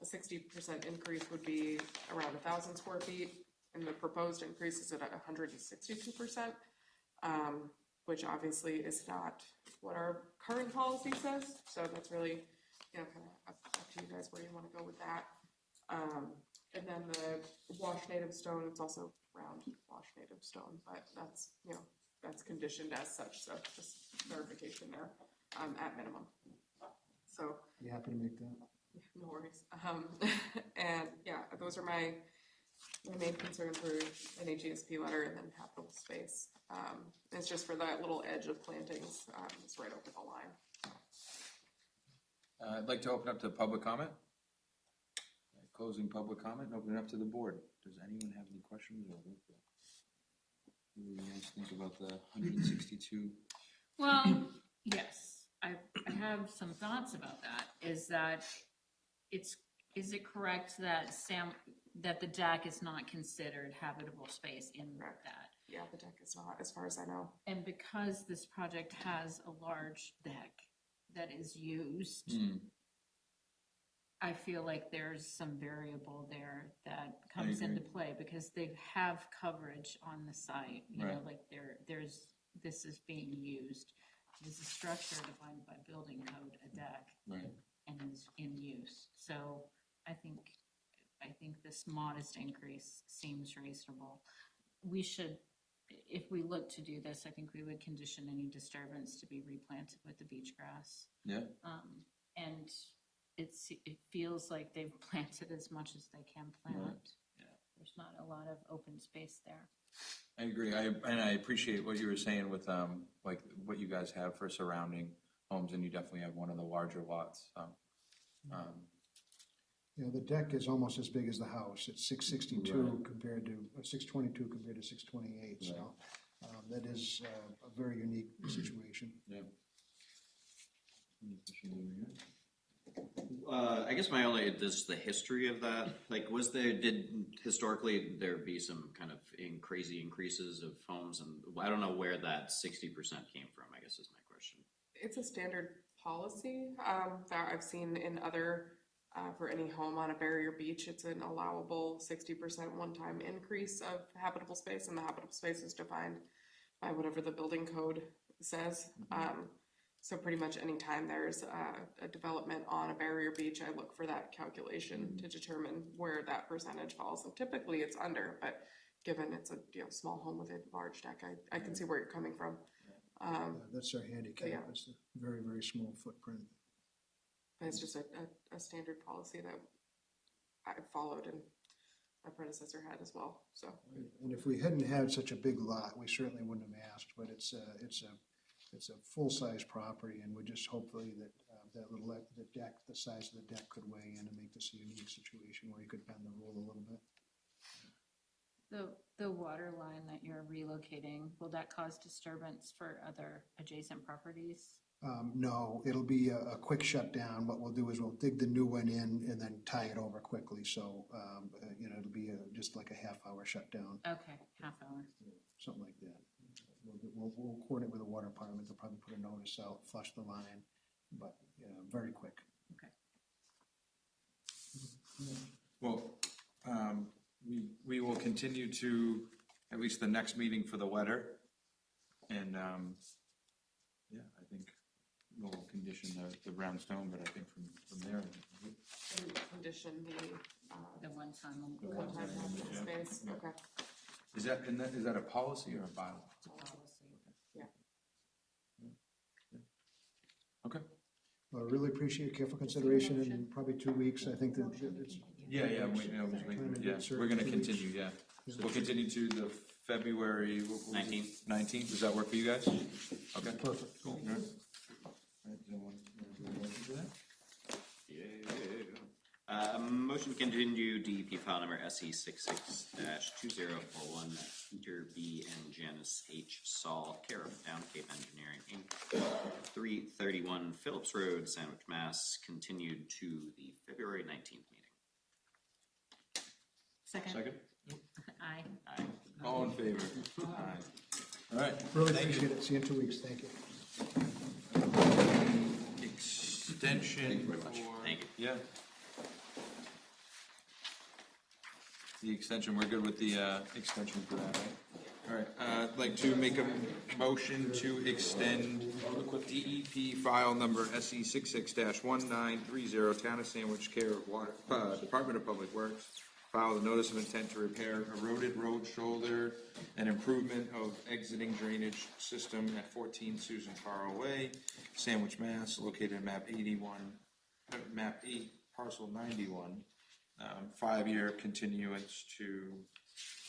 [SPEAKER 2] A 60% increase would be around 1,000 square feet, and the proposed increase is at 162%, which obviously is not what our current policy says. So that's really, kind of up to you guys where you want to go with that. And then the wash native stone, it's also round wash native stone, but that's, that's conditioned as such. So just clarification there, at minimum. So.
[SPEAKER 10] You happy to make that?
[SPEAKER 2] No worries. And yeah, those are my main concerns for NHESP letter, and then habitable space. It's just for that little edge of plantings. It's right over the line.
[SPEAKER 1] I'd like to open up to public comment. Closing public comment and open it up to the board. Does anyone have any questions? What do you guys think about the 162?
[SPEAKER 4] Well, yes, I have some thoughts about that. Is it correct that that the deck is not considered habitable space in
[SPEAKER 2] Correct.
[SPEAKER 4] that?
[SPEAKER 2] Yeah, the deck is not, as far as I know.
[SPEAKER 4] And because this project has a large deck that is used, I feel like there's some variable there that comes into play because they have coverage on the site. You know, like this is being used. There's a structure defined by building code, a deck, and is in use. So I think this modest increase seems reasonable. We should, if we look to do this, I think we would condition any disturbance to be replanted with the beach grass.
[SPEAKER 1] Yeah.
[SPEAKER 4] And it feels like they've planted as much as they can plant.
[SPEAKER 1] Yeah.
[SPEAKER 4] There's not a lot of open space there.
[SPEAKER 1] I agree. I appreciate what you were saying with like what you guys have for surrounding homes, and you definitely have one of the larger lots.
[SPEAKER 10] The deck is almost as big as the house. It's 662 compared to 622 compared to 628. So that is a very unique situation.
[SPEAKER 1] Yeah.
[SPEAKER 3] I guess my only, this the history of that, like did historically there be some kind of crazy increases of homes, and I don't know where that 60% came from, I guess is my question.
[SPEAKER 2] It's a standard policy that I've seen in other, for any home on a barrier beach, it's an allowable 60% one-time increase of habitable space, and the habitable space is defined by whatever the building code says. So pretty much any time there's a development on a barrier beach, I look for that calculation to determine where that percentage falls. And typically it's under, but given it's a small home with a large deck, I can see where you're coming from.
[SPEAKER 10] That's our handicap. It's a very, very small footprint.
[SPEAKER 2] It's just a standard policy that I followed and my predecessor had as well. So.
[SPEAKER 10] And if we hadn't had such a big lot, we certainly wouldn't have asked. But it's a full-size property, and we just hopefully that the size of the deck could weigh in and make this a unique situation where you could bend the rule a little bit.
[SPEAKER 4] The water line that you're relocating, will that cause disturbance for other adjacent properties?
[SPEAKER 10] No, it'll be a quick shutdown. What we'll do is we'll dig the new one in and then tie it over quickly. So, it'll be just like a half-hour shutdown.
[SPEAKER 4] Okay, half hour.
[SPEAKER 10] Something like that. We'll coordinate with the water department. They'll probably put a notice out, flush the line, but very quick.
[SPEAKER 4] Okay.
[SPEAKER 1] Well, we will continue to, at least the next meeting for the letter. And, yeah, I think we'll condition the brownstone, but I think from there.
[SPEAKER 2] And condition
[SPEAKER 4] The one-time.
[SPEAKER 2] the one-time
[SPEAKER 1] Yeah.
[SPEAKER 2] space, okay.
[SPEAKER 1] Is that a policy or a bylaw?
[SPEAKER 2] Yeah.
[SPEAKER 1] Okay.
[SPEAKER 10] I really appreciate your careful consideration in probably 2 weeks. I think that it's,
[SPEAKER 1] Yeah, we're gonna continue, yeah. We'll continue to the February.
[SPEAKER 3] 19th.
[SPEAKER 1] 19th, does that work for you guys? Okay.
[SPEAKER 10] perfect.
[SPEAKER 1] Cool. All right. All right, anyone do a motion for that?
[SPEAKER 3] Motion to continue DEP file number SE 66-2041, Peter B. and Janice H. Saul, care of Down Cape Engineering, Inc., 331 Phillips Road, Sandwich, Mass., continued to the February 19th meeting.
[SPEAKER 4] Second. Aye.
[SPEAKER 3] Aye.
[SPEAKER 1] All in favor? Aye. All right.
[SPEAKER 10] Really
[SPEAKER 1] Thank you.
[SPEAKER 10] appreciate it. See you in 2 weeks. Thank you.
[SPEAKER 1] Extension.
[SPEAKER 3] Thank you very much. Thank you.
[SPEAKER 1] Yeah. The extension, we're good with the extension for that, right? All right, I'd like to make a motion to extend DEP file number SE 66-1930, Town of Sandwich, care of Water, Department of Public Works. File the notice of intent to repair eroded road shoulder and improvement of exiting drainage system at 14 Susan Farrell Way, Sandwich, Mass., located in map 81, map 8, parcel 91. 5-year continuance to,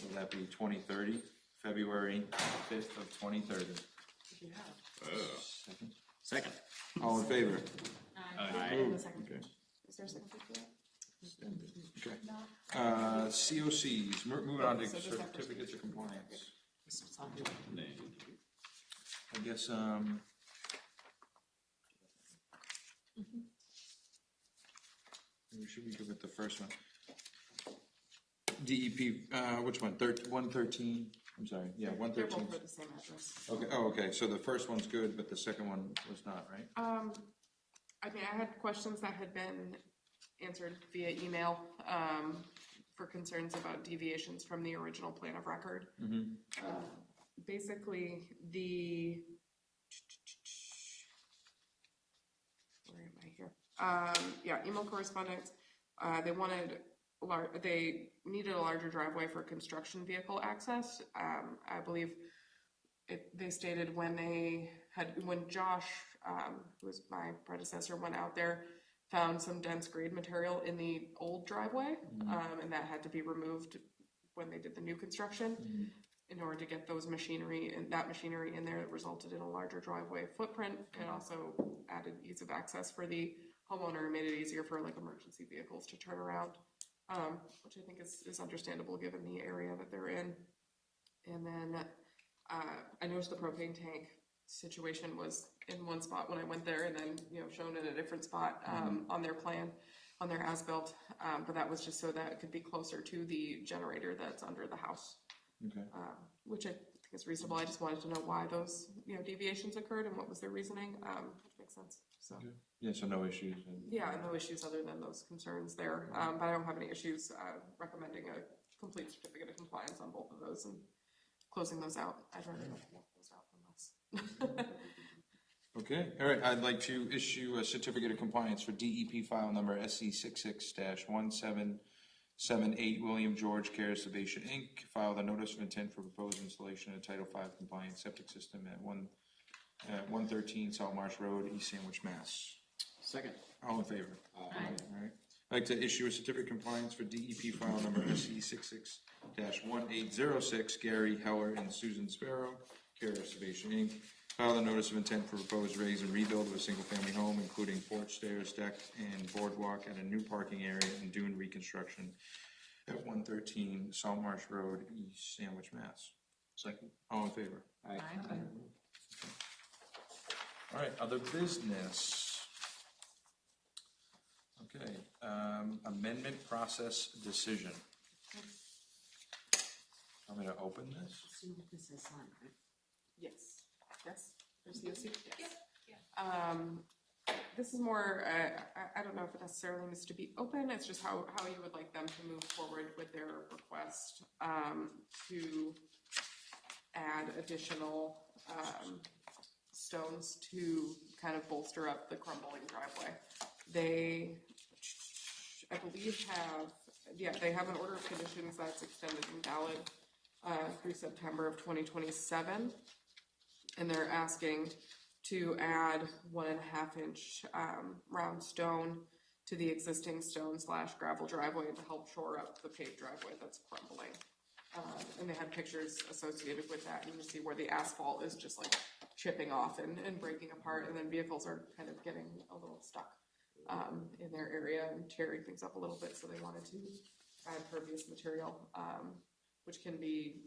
[SPEAKER 1] will that be 2030, February 5th of 2030.
[SPEAKER 3] Second.
[SPEAKER 1] All in favor?
[SPEAKER 3] Aye.
[SPEAKER 2] And the second,
[SPEAKER 1] Okay.
[SPEAKER 2] is there a second for that?
[SPEAKER 1] Okay. COCs, moving on to
[SPEAKER 2] So just that first
[SPEAKER 1] certificates of compliance.
[SPEAKER 3] Nay.
[SPEAKER 1] I guess, we should be good with the first one. DEP, which one? 113, I'm sorry, yeah,
[SPEAKER 2] They're
[SPEAKER 1] 113.
[SPEAKER 2] both for the same address.
[SPEAKER 1] Okay, oh, okay, so the first one's good, but the second one was not, right?
[SPEAKER 2] I mean, I had questions that had been answered via email, for concerns about deviations from the original plan of record. Basically, where am I here? Yeah, email correspondence, they needed a larger driveway for construction vehicle access. I believe they stated when Josh, who was my predecessor, went out there, found some dense grade material in the old driveway, and that had to be removed when they did the new construction. In order to get that machinery in there, it resulted in a larger driveway footprint, and also added ease of access for the homeowner, and made it easier for like emergency vehicles to turn around, which I think is understandable given the area that they're in. And then I noticed the propane tank situation was in one spot when I went there, and then shown in a different spot on their plan, on their as-built, but that was just so that it could be closer to the generator that's under the house.
[SPEAKER 1] Okay.
[SPEAKER 2] Which I think is reasonable. I just wanted to know why those, deviations occurred and what was their reasoning, which makes sense, so.
[SPEAKER 1] Okay. Yeah, so no issues.
[SPEAKER 2] Yeah, no issues other than those concerns there, but I don't have any issues, recommending a complete certificate of compliance on both of those and closing those out. I'd rather not close those out than less.
[SPEAKER 1] Okay, all right, I'd like to issue a certificate of compliance for DEP file number SC 66-1778, William George Care Excavation, Inc., file the notice of intent for proposed installation of Title V compliant septic system at 113 Salt Marsh Road, East Sandwich, Mass.
[SPEAKER 3] Second.
[SPEAKER 1] All in favor?
[SPEAKER 4] Aye.
[SPEAKER 1] All right. I'd like to issue a certificate of compliance for DEP file number SC 66-1806, Gary Heller and Susan Sparrow, Care Excavation, Inc., file the notice of intent for proposed raise and rebuild of a single-family home, including porch, stairs, deck, and boardwalk at a new parking area and dune reconstruction at 113 Salt Marsh Road, East Sandwich, Mass.
[SPEAKER 9] Second.
[SPEAKER 1] All in favor?
[SPEAKER 4] Aye.
[SPEAKER 1] All right, other business. Okay, amendment process decision. Want me to open this?
[SPEAKER 2] Yes, yes, there's the OC, yes. this is more, I don't know if it necessarily needs to be open, it's just how you would like them to move forward with their request to add additional stones to kind of bolster up the crumbling driveway. They, I believe, they have an order of conditions that's extended and valid through September of 2027. And they're asking to add 1.5 inch round stone to the existing stone/gravel driveway to help shore up the paved driveway that's crumbling. And they had pictures associated with that, and you can see where the asphalt is just like chipping off and breaking apart, and then vehicles are kind of getting a little stuck in their area and tearing things up a little bit, so they wanted to add pervious material, which can be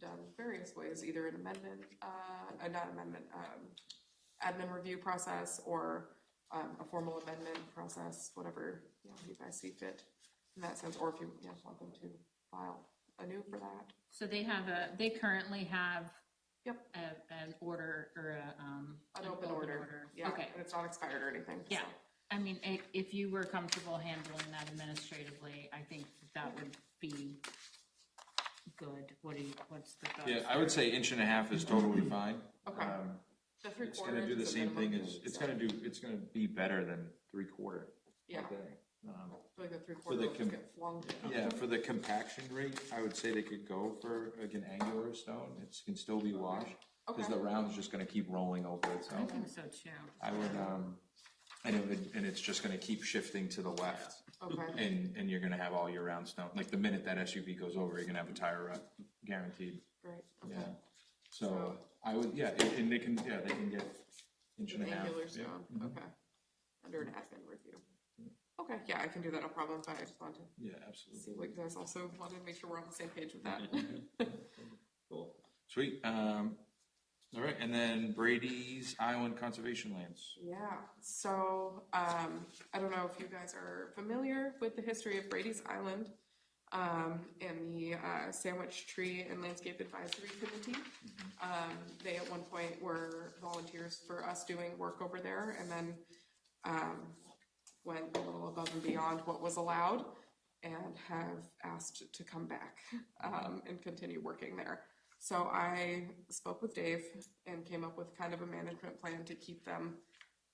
[SPEAKER 2] done various ways, either an amendment, admin review process, or a formal amendment process, whatever you guys see fit in that sense, or if you want them to file anew for that.
[SPEAKER 4] So they currently have
[SPEAKER 2] Yep.
[SPEAKER 4] an order or
[SPEAKER 2] An open order. Yeah,
[SPEAKER 4] Okay.
[SPEAKER 2] and it's not expired or anything.
[SPEAKER 4] Yeah.
[SPEAKER 2] So.
[SPEAKER 4] I mean, if you were comfortable handling that administratively, I think that would be good. What's the thought?
[SPEAKER 1] Yeah, I would say 1.5 inches is totally fine.
[SPEAKER 2] Okay. The 3/4
[SPEAKER 1] It's gonna do the
[SPEAKER 2] is
[SPEAKER 1] same thing
[SPEAKER 2] minimum,
[SPEAKER 1] as, it's
[SPEAKER 2] so.
[SPEAKER 1] gonna be better than 3/4.
[SPEAKER 2] Yeah.
[SPEAKER 1] Okay.
[SPEAKER 2] I feel like the 3/4
[SPEAKER 1] For the
[SPEAKER 2] will just get flung.
[SPEAKER 1] Yeah, for the compaction rate, I would say they could go for like an angular stone, it can still be washed, because
[SPEAKER 2] Okay.
[SPEAKER 1] the round's just gonna keep rolling over
[SPEAKER 4] I
[SPEAKER 1] itself.
[SPEAKER 4] think so too.
[SPEAKER 1] I would, and it's just gonna keep shifting to the left,
[SPEAKER 2] Okay.
[SPEAKER 1] and you're gonna have all your round stone, like the minute that SUV goes over, you're gonna have a tire rut, guaranteed,
[SPEAKER 2] Great. Okay.
[SPEAKER 1] yeah. So, I would, and they can get 1.5 inches.
[SPEAKER 2] Angular
[SPEAKER 1] Yeah.
[SPEAKER 2] stone. Okay. Under an admin review. Okay. Yeah, I can do that. No problem. But I just wanted to
[SPEAKER 1] Yeah, absolutely.
[SPEAKER 2] see what you guys also wanted to make sure we're on the same page with that.
[SPEAKER 1] Cool. Sweet. All right, and then Brady's Island Conservation Lands.
[SPEAKER 2] Yeah, so I don't know if you guys are familiar with the history of Brady's Island and the Sandwich Tree and Landscape Advisory Committee. They at one point were volunteers for us doing work over there, and then went a little above and beyond what was allowed and have asked to come back and continue working there. So I spoke with Dave and came up with kind of a management plan to keep them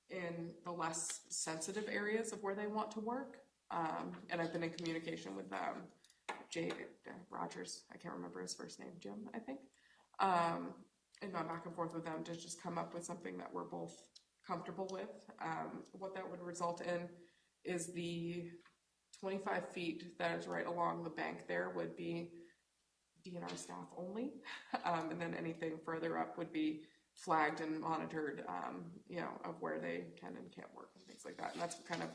[SPEAKER 2] in the less sensitive areas of where they want to work. And I've been in communication with Jay Rogers, I can't remember his first name, Jim, I think. And gone back and forth with them to just come up with something that we're both comfortable with. What that would result in is the 25 feet that is right along the bank there would be DNR staff only, and then anything further up would be flagged and monitored, of where they can and can't work and things like that. And that's kind of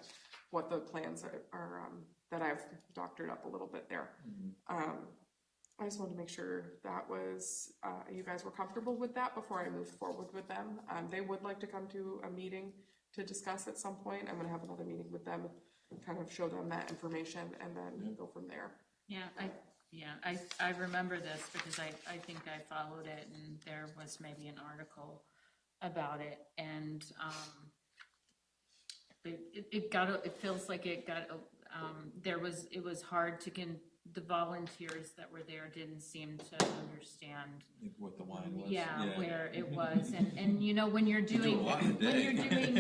[SPEAKER 2] what the plans are that I've doctored up a little bit there. I just wanted to make sure that was, you guys were comfortable with that before I moved forward with them. They would like to come to a meeting to discuss at some point. I'm gonna have another meeting with them, kind of show them that information and then go from there.
[SPEAKER 4] I remember this because I think I followed it and there was maybe an article about it, and it feels like it got it was hard to the volunteers that were there didn't seem to understand
[SPEAKER 1] What the line was.
[SPEAKER 4] where it was, and when you're doing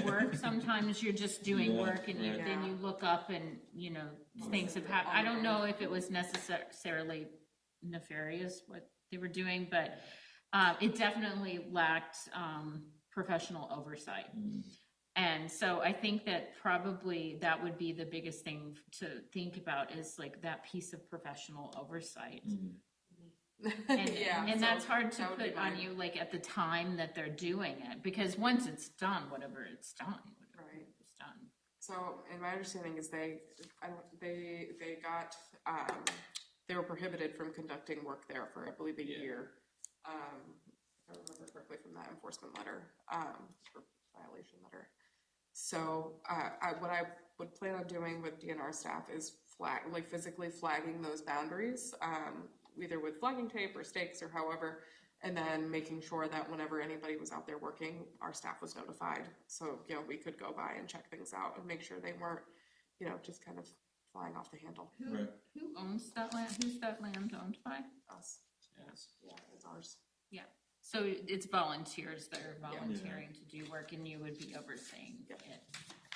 [SPEAKER 4] work, sometimes you're just doing work and then you look up and things have happened. I don't know if it was necessarily nefarious what they were doing, but it definitely lacked professional oversight. And so I think that probably that would be the biggest thing to think about, is like that piece of professional oversight. And that's hard to put on you, like at the time that they're doing it, because once it's done, whatever it's done.
[SPEAKER 2] Right.
[SPEAKER 4] It's done.
[SPEAKER 2] So, and my understanding is they were prohibited from conducting work there for, I believe, a year. If I remember correctly from that enforcement letter, or violation letter. So, what I would plan on doing with DNR staff is physically flagging those boundaries, either with flagging tape or stakes or however, And then making sure that whenever anybody was out there working, our staff was notified. So, you know, we could go by and check things out and make sure they weren't, you know, just kind of flying off the handle.
[SPEAKER 4] Who owns that land? Who's that land owned by?
[SPEAKER 2] Us.
[SPEAKER 3] Yes.
[SPEAKER 2] Yeah, it's ours.
[SPEAKER 4] Yeah, so it's volunteers that are volunteering to do work and you would be overseeing it.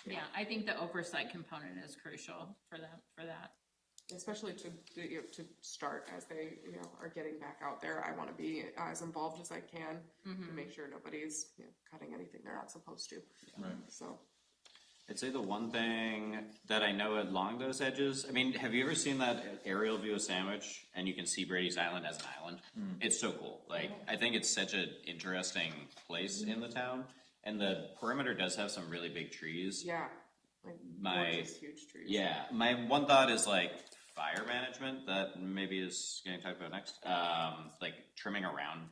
[SPEAKER 4] Yeah, I think the oversight component is crucial for that.
[SPEAKER 2] Especially to, you know, to start as they, you know, are getting back out there. I want to be as involved as I can to make sure nobody's, you know, cutting anything they're not supposed to.
[SPEAKER 1] Right.
[SPEAKER 2] So.
[SPEAKER 3] I'd say the one thing that I know along those edges, I mean, have you ever seen that aerial view of Sandwich and you can see Brady's Island as an island? It's so cool. Like, I think it's such an interesting place in the town, and the perimeter does have some really big trees.
[SPEAKER 2] Yeah, like gorgeous, huge trees.
[SPEAKER 3] Yeah, my one thought is like fire management that maybe is getting talked about next. Like trimming around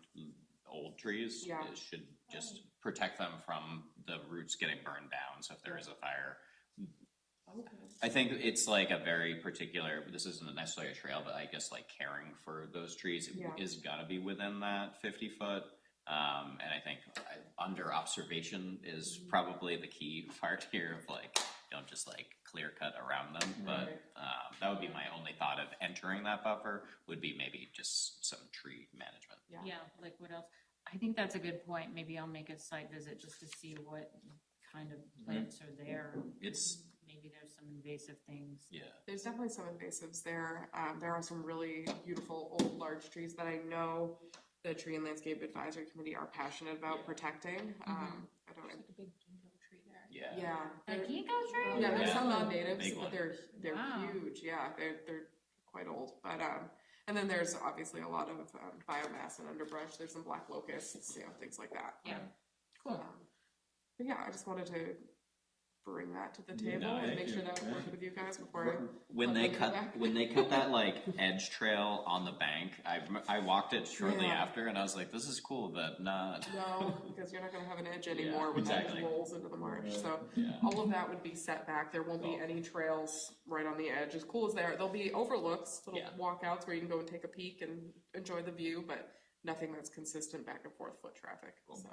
[SPEAKER 3] old trees should just protect them from the roots getting burned down. So if there is a fire, I think it's like a very particular, this isn't necessarily a trail, but I guess like caring for those trees is gotta be within that 50 foot. And I think under observation is probably the key part here of like, don't just like clear cut around them. But that would be my only thought of entering that buffer would be maybe just some tree management.
[SPEAKER 4] Yeah, like what else? I think that's a good point. Maybe I'll make a site visit just to see what kind of plants are there. Maybe there's some invasive things.
[SPEAKER 3] Yeah.
[SPEAKER 2] There's definitely some invasives there. There are some really beautiful old large trees that I know the Tree and Landscape Advisory Committee are passionate about protecting. I don't know.
[SPEAKER 5] A big ginkgo tree there.
[SPEAKER 2] Yeah.
[SPEAKER 4] A ginkgo tree?
[SPEAKER 2] Yeah, there's some non-natives,
[SPEAKER 3] Big
[SPEAKER 2] but
[SPEAKER 3] one.
[SPEAKER 2] they're
[SPEAKER 4] Wow.
[SPEAKER 2] huge. Yeah, they're quite old. But and then there's obviously a lot of biomass and underbrush. There's some black locusts, you know, things like that.
[SPEAKER 4] Yeah, cool.
[SPEAKER 2] But yeah, I just wanted to bring that to the table
[SPEAKER 3] No,
[SPEAKER 2] and
[SPEAKER 3] thank
[SPEAKER 2] make
[SPEAKER 3] you.
[SPEAKER 2] sure that I worked with you guys before
[SPEAKER 3] When they cut that like edge trail on the bank, I walked it shortly after and I was like, this is cool, but not.
[SPEAKER 2] No, because you're not gonna have an edge anymore when
[SPEAKER 3] exactly.
[SPEAKER 2] that rolls into the marsh. So all of that would be set back. There won't be any trails right on the edge. As cool as they are, there'll be overlooks, little walkouts where you can go and take a peek and enjoy the view, but nothing that's consistent back and forth foot traffic. So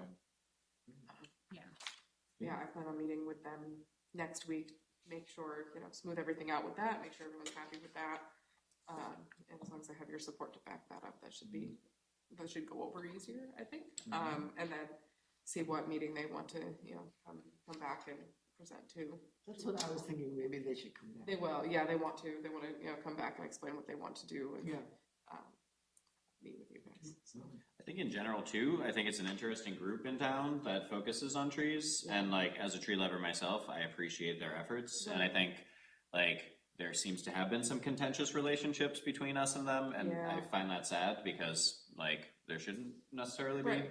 [SPEAKER 2] yeah, I plan on meeting with them next week, make sure, you know, smooth everything out with that, make sure everyone's happy with that. And as long as I have your support to back that up, that should go over easier, I think. And then see what meeting they want to, you know, come back and present to.
[SPEAKER 12] That's what I was thinking, maybe they should come back.
[SPEAKER 2] They will, yeah, they want to, you know, come back and explain what they want to do and, meet with you guys, so.
[SPEAKER 3] I think in general too, I think it's an interesting group in town that focuses on trees, and like as a tree lover myself, I appreciate their efforts, and I think like there seems to have been some contentious relationships between us and them, and I find that sad because like there shouldn't necessarily be.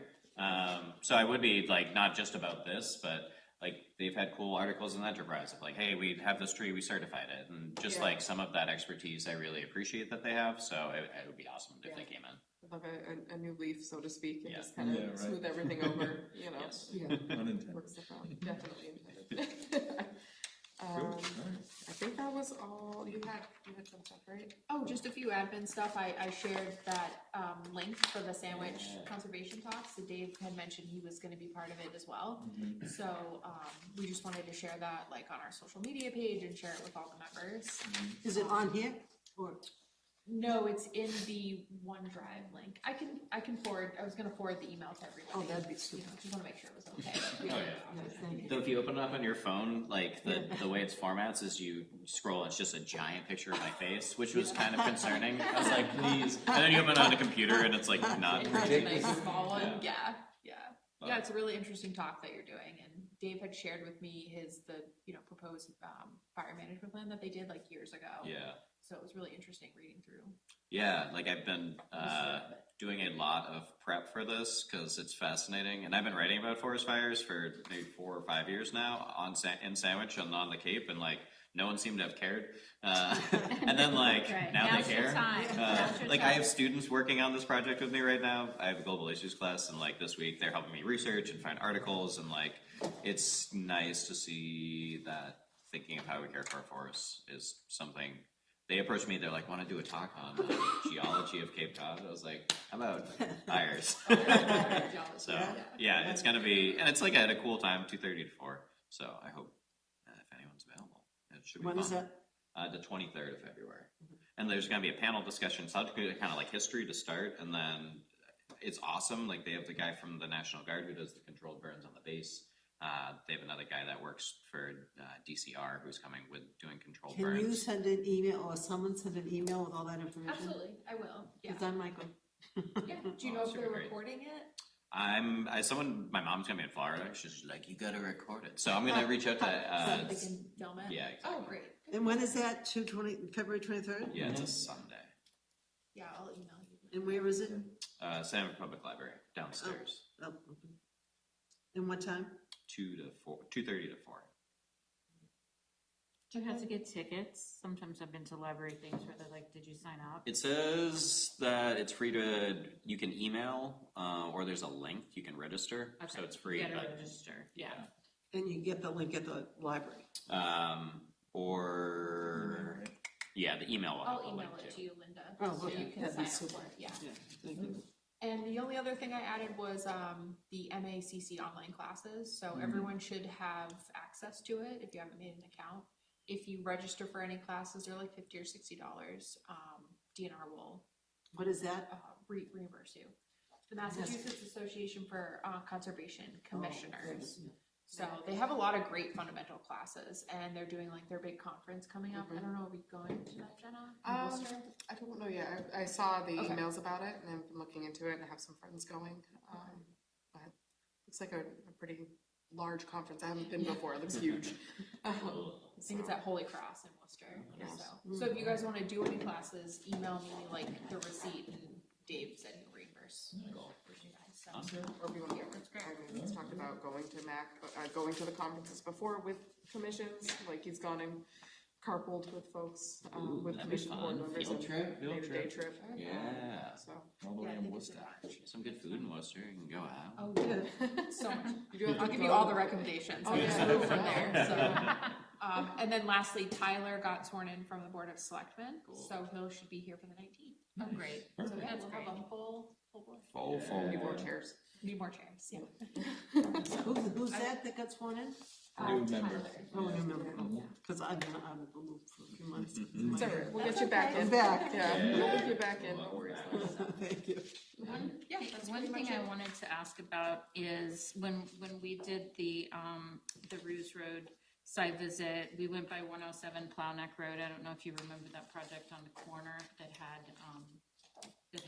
[SPEAKER 3] So I would be like not just about this, but like they've had cool articles in the Enterprise of like, hey, we have this tree, we certified it, and just like some of that expertise I really appreciate that they have, so it would be awesome if they came in.
[SPEAKER 2] I'd love a new leaf, so to speak, and just kind of smooth everything over, you know.
[SPEAKER 1] Unintended.
[SPEAKER 2] Work stuff out, definitely intended. I think that was all you had some stuff, right?
[SPEAKER 5] Oh, just a few admin stuff. I shared that link for the Sandwich Conservation Talks. So Dave had mentioned he was gonna be part of it as well. So we just wanted to share that like on our social media page and share it with all the members.
[SPEAKER 12] Is it on here? Or
[SPEAKER 5] No, it's in the OneDrive link. I can forward, I was gonna forward the email to everybody.
[SPEAKER 12] Oh, that'd be
[SPEAKER 5] You
[SPEAKER 12] super.
[SPEAKER 5] know, just wanna make sure it was okay.
[SPEAKER 12] Yes, thank you.
[SPEAKER 3] So if you open it up on your phone, like the way it's formats is you scroll, it's just a giant picture of my face, which was kind of concerning. I was like, please. And then you open it on a computer and it's like not.
[SPEAKER 5] It's a nice small one, yeah. Yeah, it's a really interesting talk that you're doing, and Dave had shared with me the proposed fire management plan that they did like years ago.
[SPEAKER 3] Yeah.
[SPEAKER 5] So it was really interesting reading through.
[SPEAKER 3] Yeah, like I've been doing a lot of prep for this because it's fascinating, and I've been writing about forest fires for maybe 4 or 5 years now in Sandwich and on the Cape, and like no one seemed to have cared. And then like
[SPEAKER 4] Right.
[SPEAKER 3] now
[SPEAKER 4] Now's
[SPEAKER 3] they
[SPEAKER 4] your
[SPEAKER 3] care.
[SPEAKER 4] time. Now's your
[SPEAKER 3] Like I
[SPEAKER 4] time.
[SPEAKER 3] have students working on this project with me right now. I have a global issues class, and like this week they're helping me research and find articles, and like it's nice to see that thinking of how we care for our forests is something they approached me, they're like, wanna do a talk on geology of Cape Cod? I was like, how about fires? So, yeah, it's gonna be, and it's like at a cool time, 2:30 to 4, so I hope if anyone's available, it should be fun.
[SPEAKER 12] When is that?
[SPEAKER 3] The 23rd of February. And there's gonna be a panel discussion, so I'll do kind of like history to start, and then it's awesome, like they have the guy from the National Guard who does the controlled burns on the base. They have another guy that works for DCR who's coming with doing controlled
[SPEAKER 12] Can
[SPEAKER 3] burns.
[SPEAKER 12] you send an email or someone send an email with all that information?
[SPEAKER 5] Absolutely, I will, yeah.
[SPEAKER 12] Because I might go.
[SPEAKER 5] Yeah, do you know if they're recording it?
[SPEAKER 3] My mom's gonna be in Florida, she's like, you gotta record it. So I'm gonna reach out to,
[SPEAKER 5] So they can film it?
[SPEAKER 3] yeah, exactly.
[SPEAKER 5] Oh, great.
[SPEAKER 12] And when is that? February 23rd?
[SPEAKER 3] Yeah, it's a Sunday.
[SPEAKER 5] Yeah, I'll email you.
[SPEAKER 12] And where is it?
[SPEAKER 3] Salmon Public Library, downstairs,
[SPEAKER 12] Oh, okay. And what time?
[SPEAKER 3] 2:30 to 4.
[SPEAKER 4] Do you have to get tickets? Sometimes I've been to library things where they're like, did you sign up?
[SPEAKER 3] It says that it's free you can email, or there's a link, you can register, so it's free.
[SPEAKER 4] You gotta
[SPEAKER 3] but-
[SPEAKER 4] register,
[SPEAKER 3] Yeah.
[SPEAKER 12] And you get the link at the library.
[SPEAKER 3] Or, yeah, the email will have
[SPEAKER 5] I'll
[SPEAKER 3] the
[SPEAKER 5] email
[SPEAKER 3] link
[SPEAKER 5] it to
[SPEAKER 3] too.
[SPEAKER 5] you, Linda.
[SPEAKER 12] Oh,
[SPEAKER 5] So
[SPEAKER 12] okay.
[SPEAKER 5] you can
[SPEAKER 12] That'd be
[SPEAKER 5] sign up
[SPEAKER 12] super.
[SPEAKER 5] for it, yeah.
[SPEAKER 12] Yeah, thank you.
[SPEAKER 5] And the only other thing I added was the MACC online classes, so everyone should have access to it if you haven't made an account. If you register for any classes, they're like $50 or $60. DNR will
[SPEAKER 12] What is that?
[SPEAKER 5] reimburse you. The Massachusetts Association for Conservation Commissioners. So they have a lot of great fundamental classes, and they're doing like their big conference coming up. I don't know, are we going to that, Jenna? In Worcester?
[SPEAKER 2] I don't know yet. I saw the
[SPEAKER 5] Okay.
[SPEAKER 2] emails about it, and I've been looking into it, and I have some friends going. But it looks like a pretty large conference. I haven't been before. It looks huge.
[SPEAKER 5] I think it's at Holy Cross in Worcester.
[SPEAKER 2] Yes.
[SPEAKER 5] So if you guys want to do any classes, email me like the receipt, and Dave said he'll reimburse for you guys. So.
[SPEAKER 2] Or if you want to, I mean, he's talked about going to going to the conferences before with commissions, like he's gone and carpooled with folks, with
[SPEAKER 3] that'd be
[SPEAKER 2] commission
[SPEAKER 3] fun.
[SPEAKER 2] board members
[SPEAKER 3] Field
[SPEAKER 2] and
[SPEAKER 3] trip,
[SPEAKER 2] made a day trip.
[SPEAKER 3] Yeah.
[SPEAKER 2] So,
[SPEAKER 1] All the
[SPEAKER 5] Yeah,
[SPEAKER 1] way
[SPEAKER 5] I
[SPEAKER 1] in
[SPEAKER 5] think it's
[SPEAKER 1] Worcester.
[SPEAKER 5] a
[SPEAKER 3] Some good food in Worcester, you can go out.
[SPEAKER 5] Oh, good. So much.
[SPEAKER 2] you do have
[SPEAKER 5] I'll
[SPEAKER 2] to
[SPEAKER 5] give you
[SPEAKER 2] go-
[SPEAKER 5] all the recommendations.
[SPEAKER 2] Oh,
[SPEAKER 5] I'll just
[SPEAKER 2] yeah.
[SPEAKER 5] move from there. So, and then lastly, Tyler got sworn in from the Board of Selectmen, so he should be here for the 19th.
[SPEAKER 4] Oh, great.
[SPEAKER 5] So yeah,
[SPEAKER 4] That's
[SPEAKER 5] we'll have
[SPEAKER 4] great.
[SPEAKER 5] a full board.
[SPEAKER 1] Full
[SPEAKER 2] Need more
[SPEAKER 1] board.
[SPEAKER 2] chairs.
[SPEAKER 5] Need more chairs, yeah.
[SPEAKER 12] Who's that got sworn in?
[SPEAKER 1] New member.
[SPEAKER 12] Oh, new member. Because I've been out of the loop for a few months.
[SPEAKER 2] It's all right. We'll get you back in.
[SPEAKER 12] I'm back.
[SPEAKER 2] Yeah, we'll get you back in. No worries.
[SPEAKER 12] Thank you.
[SPEAKER 5] Yeah, that's
[SPEAKER 4] One
[SPEAKER 5] pretty much
[SPEAKER 4] thing I
[SPEAKER 5] it.
[SPEAKER 4] wanted to ask about is when we did the Ruse Road site visit, we went by 107 Plow Neck Road. I don't know if you remember that project on the corner that had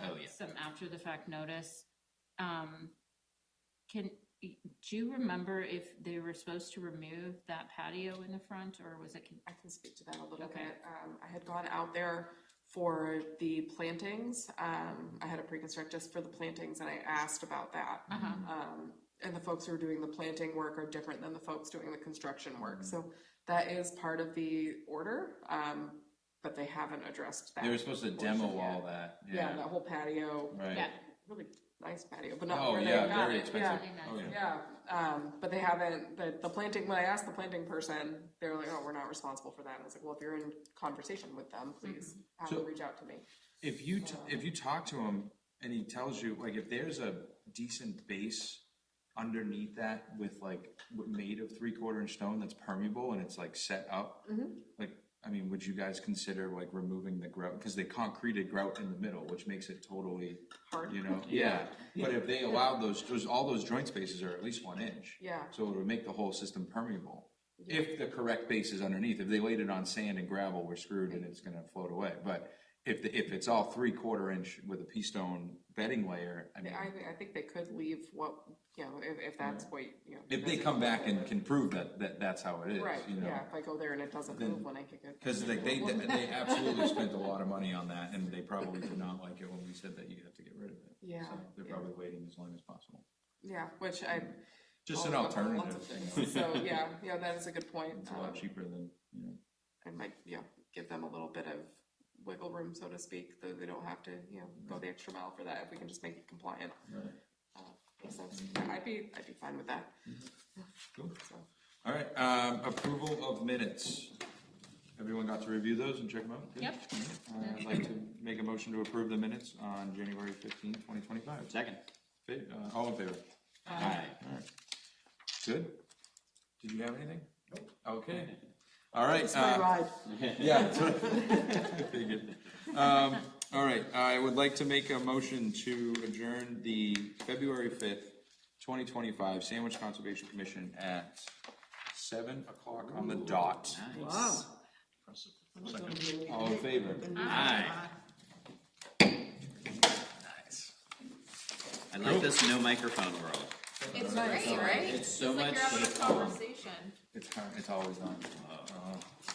[SPEAKER 3] Oh, yeah.
[SPEAKER 4] some after the fact notice. Do you remember if they were supposed to remove that patio in the front, or was it?
[SPEAKER 2] I can speak to that a little
[SPEAKER 4] Okay.
[SPEAKER 2] bit. I had gone out there for the plantings. I had a pre-construct just for the plantings, and I asked about that. And the folks who are doing the planting work are different than the folks doing the construction work. So that is part of the order, but they haven't addressed that.
[SPEAKER 1] They were supposed to
[SPEAKER 2] portion
[SPEAKER 1] demo
[SPEAKER 2] yet.
[SPEAKER 1] all that.
[SPEAKER 2] Yeah, that whole patio.
[SPEAKER 1] Right.
[SPEAKER 2] Yeah, really nice patio, but not
[SPEAKER 1] Oh,
[SPEAKER 2] where they
[SPEAKER 1] yeah,
[SPEAKER 2] got
[SPEAKER 1] very
[SPEAKER 2] it.
[SPEAKER 1] expensive.
[SPEAKER 2] Yeah.
[SPEAKER 1] Oh, yeah.
[SPEAKER 2] Yeah, but they haven't, the planting, when I asked the planting person, they were like, oh, we're not responsible for that. And I was like, well, if you're in conversation with them, please have them
[SPEAKER 1] So-
[SPEAKER 2] reach out to me.
[SPEAKER 1] If you talk to him and he tells you, like, if there's a decent base underneath that with like made of 3/4 inch stone that's permeable and it's like set up, like, I mean, would you guys consider like removing the grout? Because they concreted grout in the middle, which makes it totally
[SPEAKER 2] Hard.
[SPEAKER 1] you know? Yeah. But if they allowed all those joint spaces are at least 1 inch.
[SPEAKER 2] Yeah.
[SPEAKER 1] So it would make the whole system permeable. If the correct base is underneath, if they laid it on sand and gravel, we're screwed and it's gonna float away. But if it's all 3/4 inch with a pea stone bedding layer, I mean,
[SPEAKER 2] I think they could leave what, you know, if that's what, you know.
[SPEAKER 1] if they come back and can prove that's how it is,
[SPEAKER 2] Right,
[SPEAKER 1] you know?
[SPEAKER 2] yeah, if I go there and it doesn't move when I kick it.
[SPEAKER 1] Because they absolutely spent a lot of money on that, and they probably did not like it when we said that you have to get rid of it.
[SPEAKER 2] Yeah,
[SPEAKER 1] So they're
[SPEAKER 2] yeah.
[SPEAKER 1] probably waiting as long as possible.
[SPEAKER 2] Yeah, which I.
[SPEAKER 1] Just an
[SPEAKER 2] all about lots
[SPEAKER 1] alternative.
[SPEAKER 2] of things. So, yeah, that is a good point.
[SPEAKER 1] It's a lot cheaper than, you know.
[SPEAKER 2] I might, give them a little bit of wiggle room, so to speak, though they don't have to, go the extra mile for that, if we can just make it compliant.
[SPEAKER 1] Right.
[SPEAKER 2] Makes sense. Yeah, I'd be fine with that.
[SPEAKER 1] Cool.
[SPEAKER 2] So,
[SPEAKER 1] All right, approval of minutes. Everyone got to review those and check them out? Good.
[SPEAKER 4] Yep.
[SPEAKER 1] I'd like to make a motion to approve the minutes on January 15th, 2025.
[SPEAKER 3] Second.
[SPEAKER 1] All in favor?
[SPEAKER 3] Aye.
[SPEAKER 1] All right. Good. Did you have anything? Nope. Okay. All right.
[SPEAKER 12] It's my ride.
[SPEAKER 1] Yeah. That's what I figured. All right. I would like to make a motion to adjourn the February 5th, 2025 Sandwich Conservation Commission at 7 o'clock on the dot.
[SPEAKER 12] Wow.
[SPEAKER 1] All in favor?
[SPEAKER 3] Aye. Nice. I like this no microphone world.
[SPEAKER 5] It's great, right?
[SPEAKER 3] It's so
[SPEAKER 5] like
[SPEAKER 3] much.
[SPEAKER 5] you're having a conversation.
[SPEAKER 1] It's always on.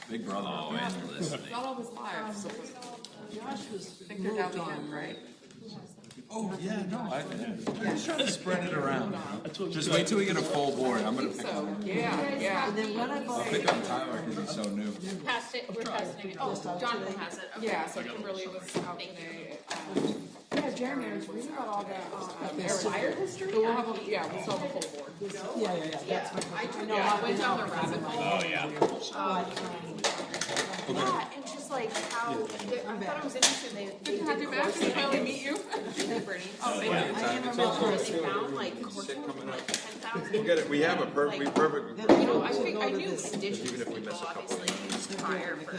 [SPEAKER 1] Big brother.
[SPEAKER 3] Always listening.
[SPEAKER 2] It's not always live, so
[SPEAKER 12] Josh was
[SPEAKER 2] I think they're down
[SPEAKER 12] moved
[SPEAKER 2] the end,
[SPEAKER 12] on.
[SPEAKER 2] right?
[SPEAKER 1] Oh, yeah, no, I'm just trying to spread it around. Just wait till we get a full board. I'm gonna pick
[SPEAKER 2] So,
[SPEAKER 1] on
[SPEAKER 2] yeah.
[SPEAKER 12] And then when I
[SPEAKER 1] I'll
[SPEAKER 12] bought
[SPEAKER 1] pick on Tyler because he's so new.
[SPEAKER 5] Passed it, we're passing it. Oh, Jonathan has it. Okay.
[SPEAKER 2] Yeah, so Kimberly was out today.
[SPEAKER 5] Yeah, Jeremy, I was reading about all the fire history.
[SPEAKER 2] So we'll have a, yeah, we'll still have a full board.
[SPEAKER 12] yeah, that's my.
[SPEAKER 5] I know, I went down the rabbit hole.
[SPEAKER 3] Oh, yeah.
[SPEAKER 5] Yeah, and just like how, I thought it was interesting, they
[SPEAKER 2] Good to have you back, to finally meet you.
[SPEAKER 5] Hey, Brady.
[SPEAKER 2] Oh, thank you.
[SPEAKER 1] It's also
[SPEAKER 5] They found like
[SPEAKER 1] coming up.
[SPEAKER 5] 10,000.
[SPEAKER 1] Get it. We have a perfect.
[SPEAKER 5] You know, I knew indigenous people obviously prior for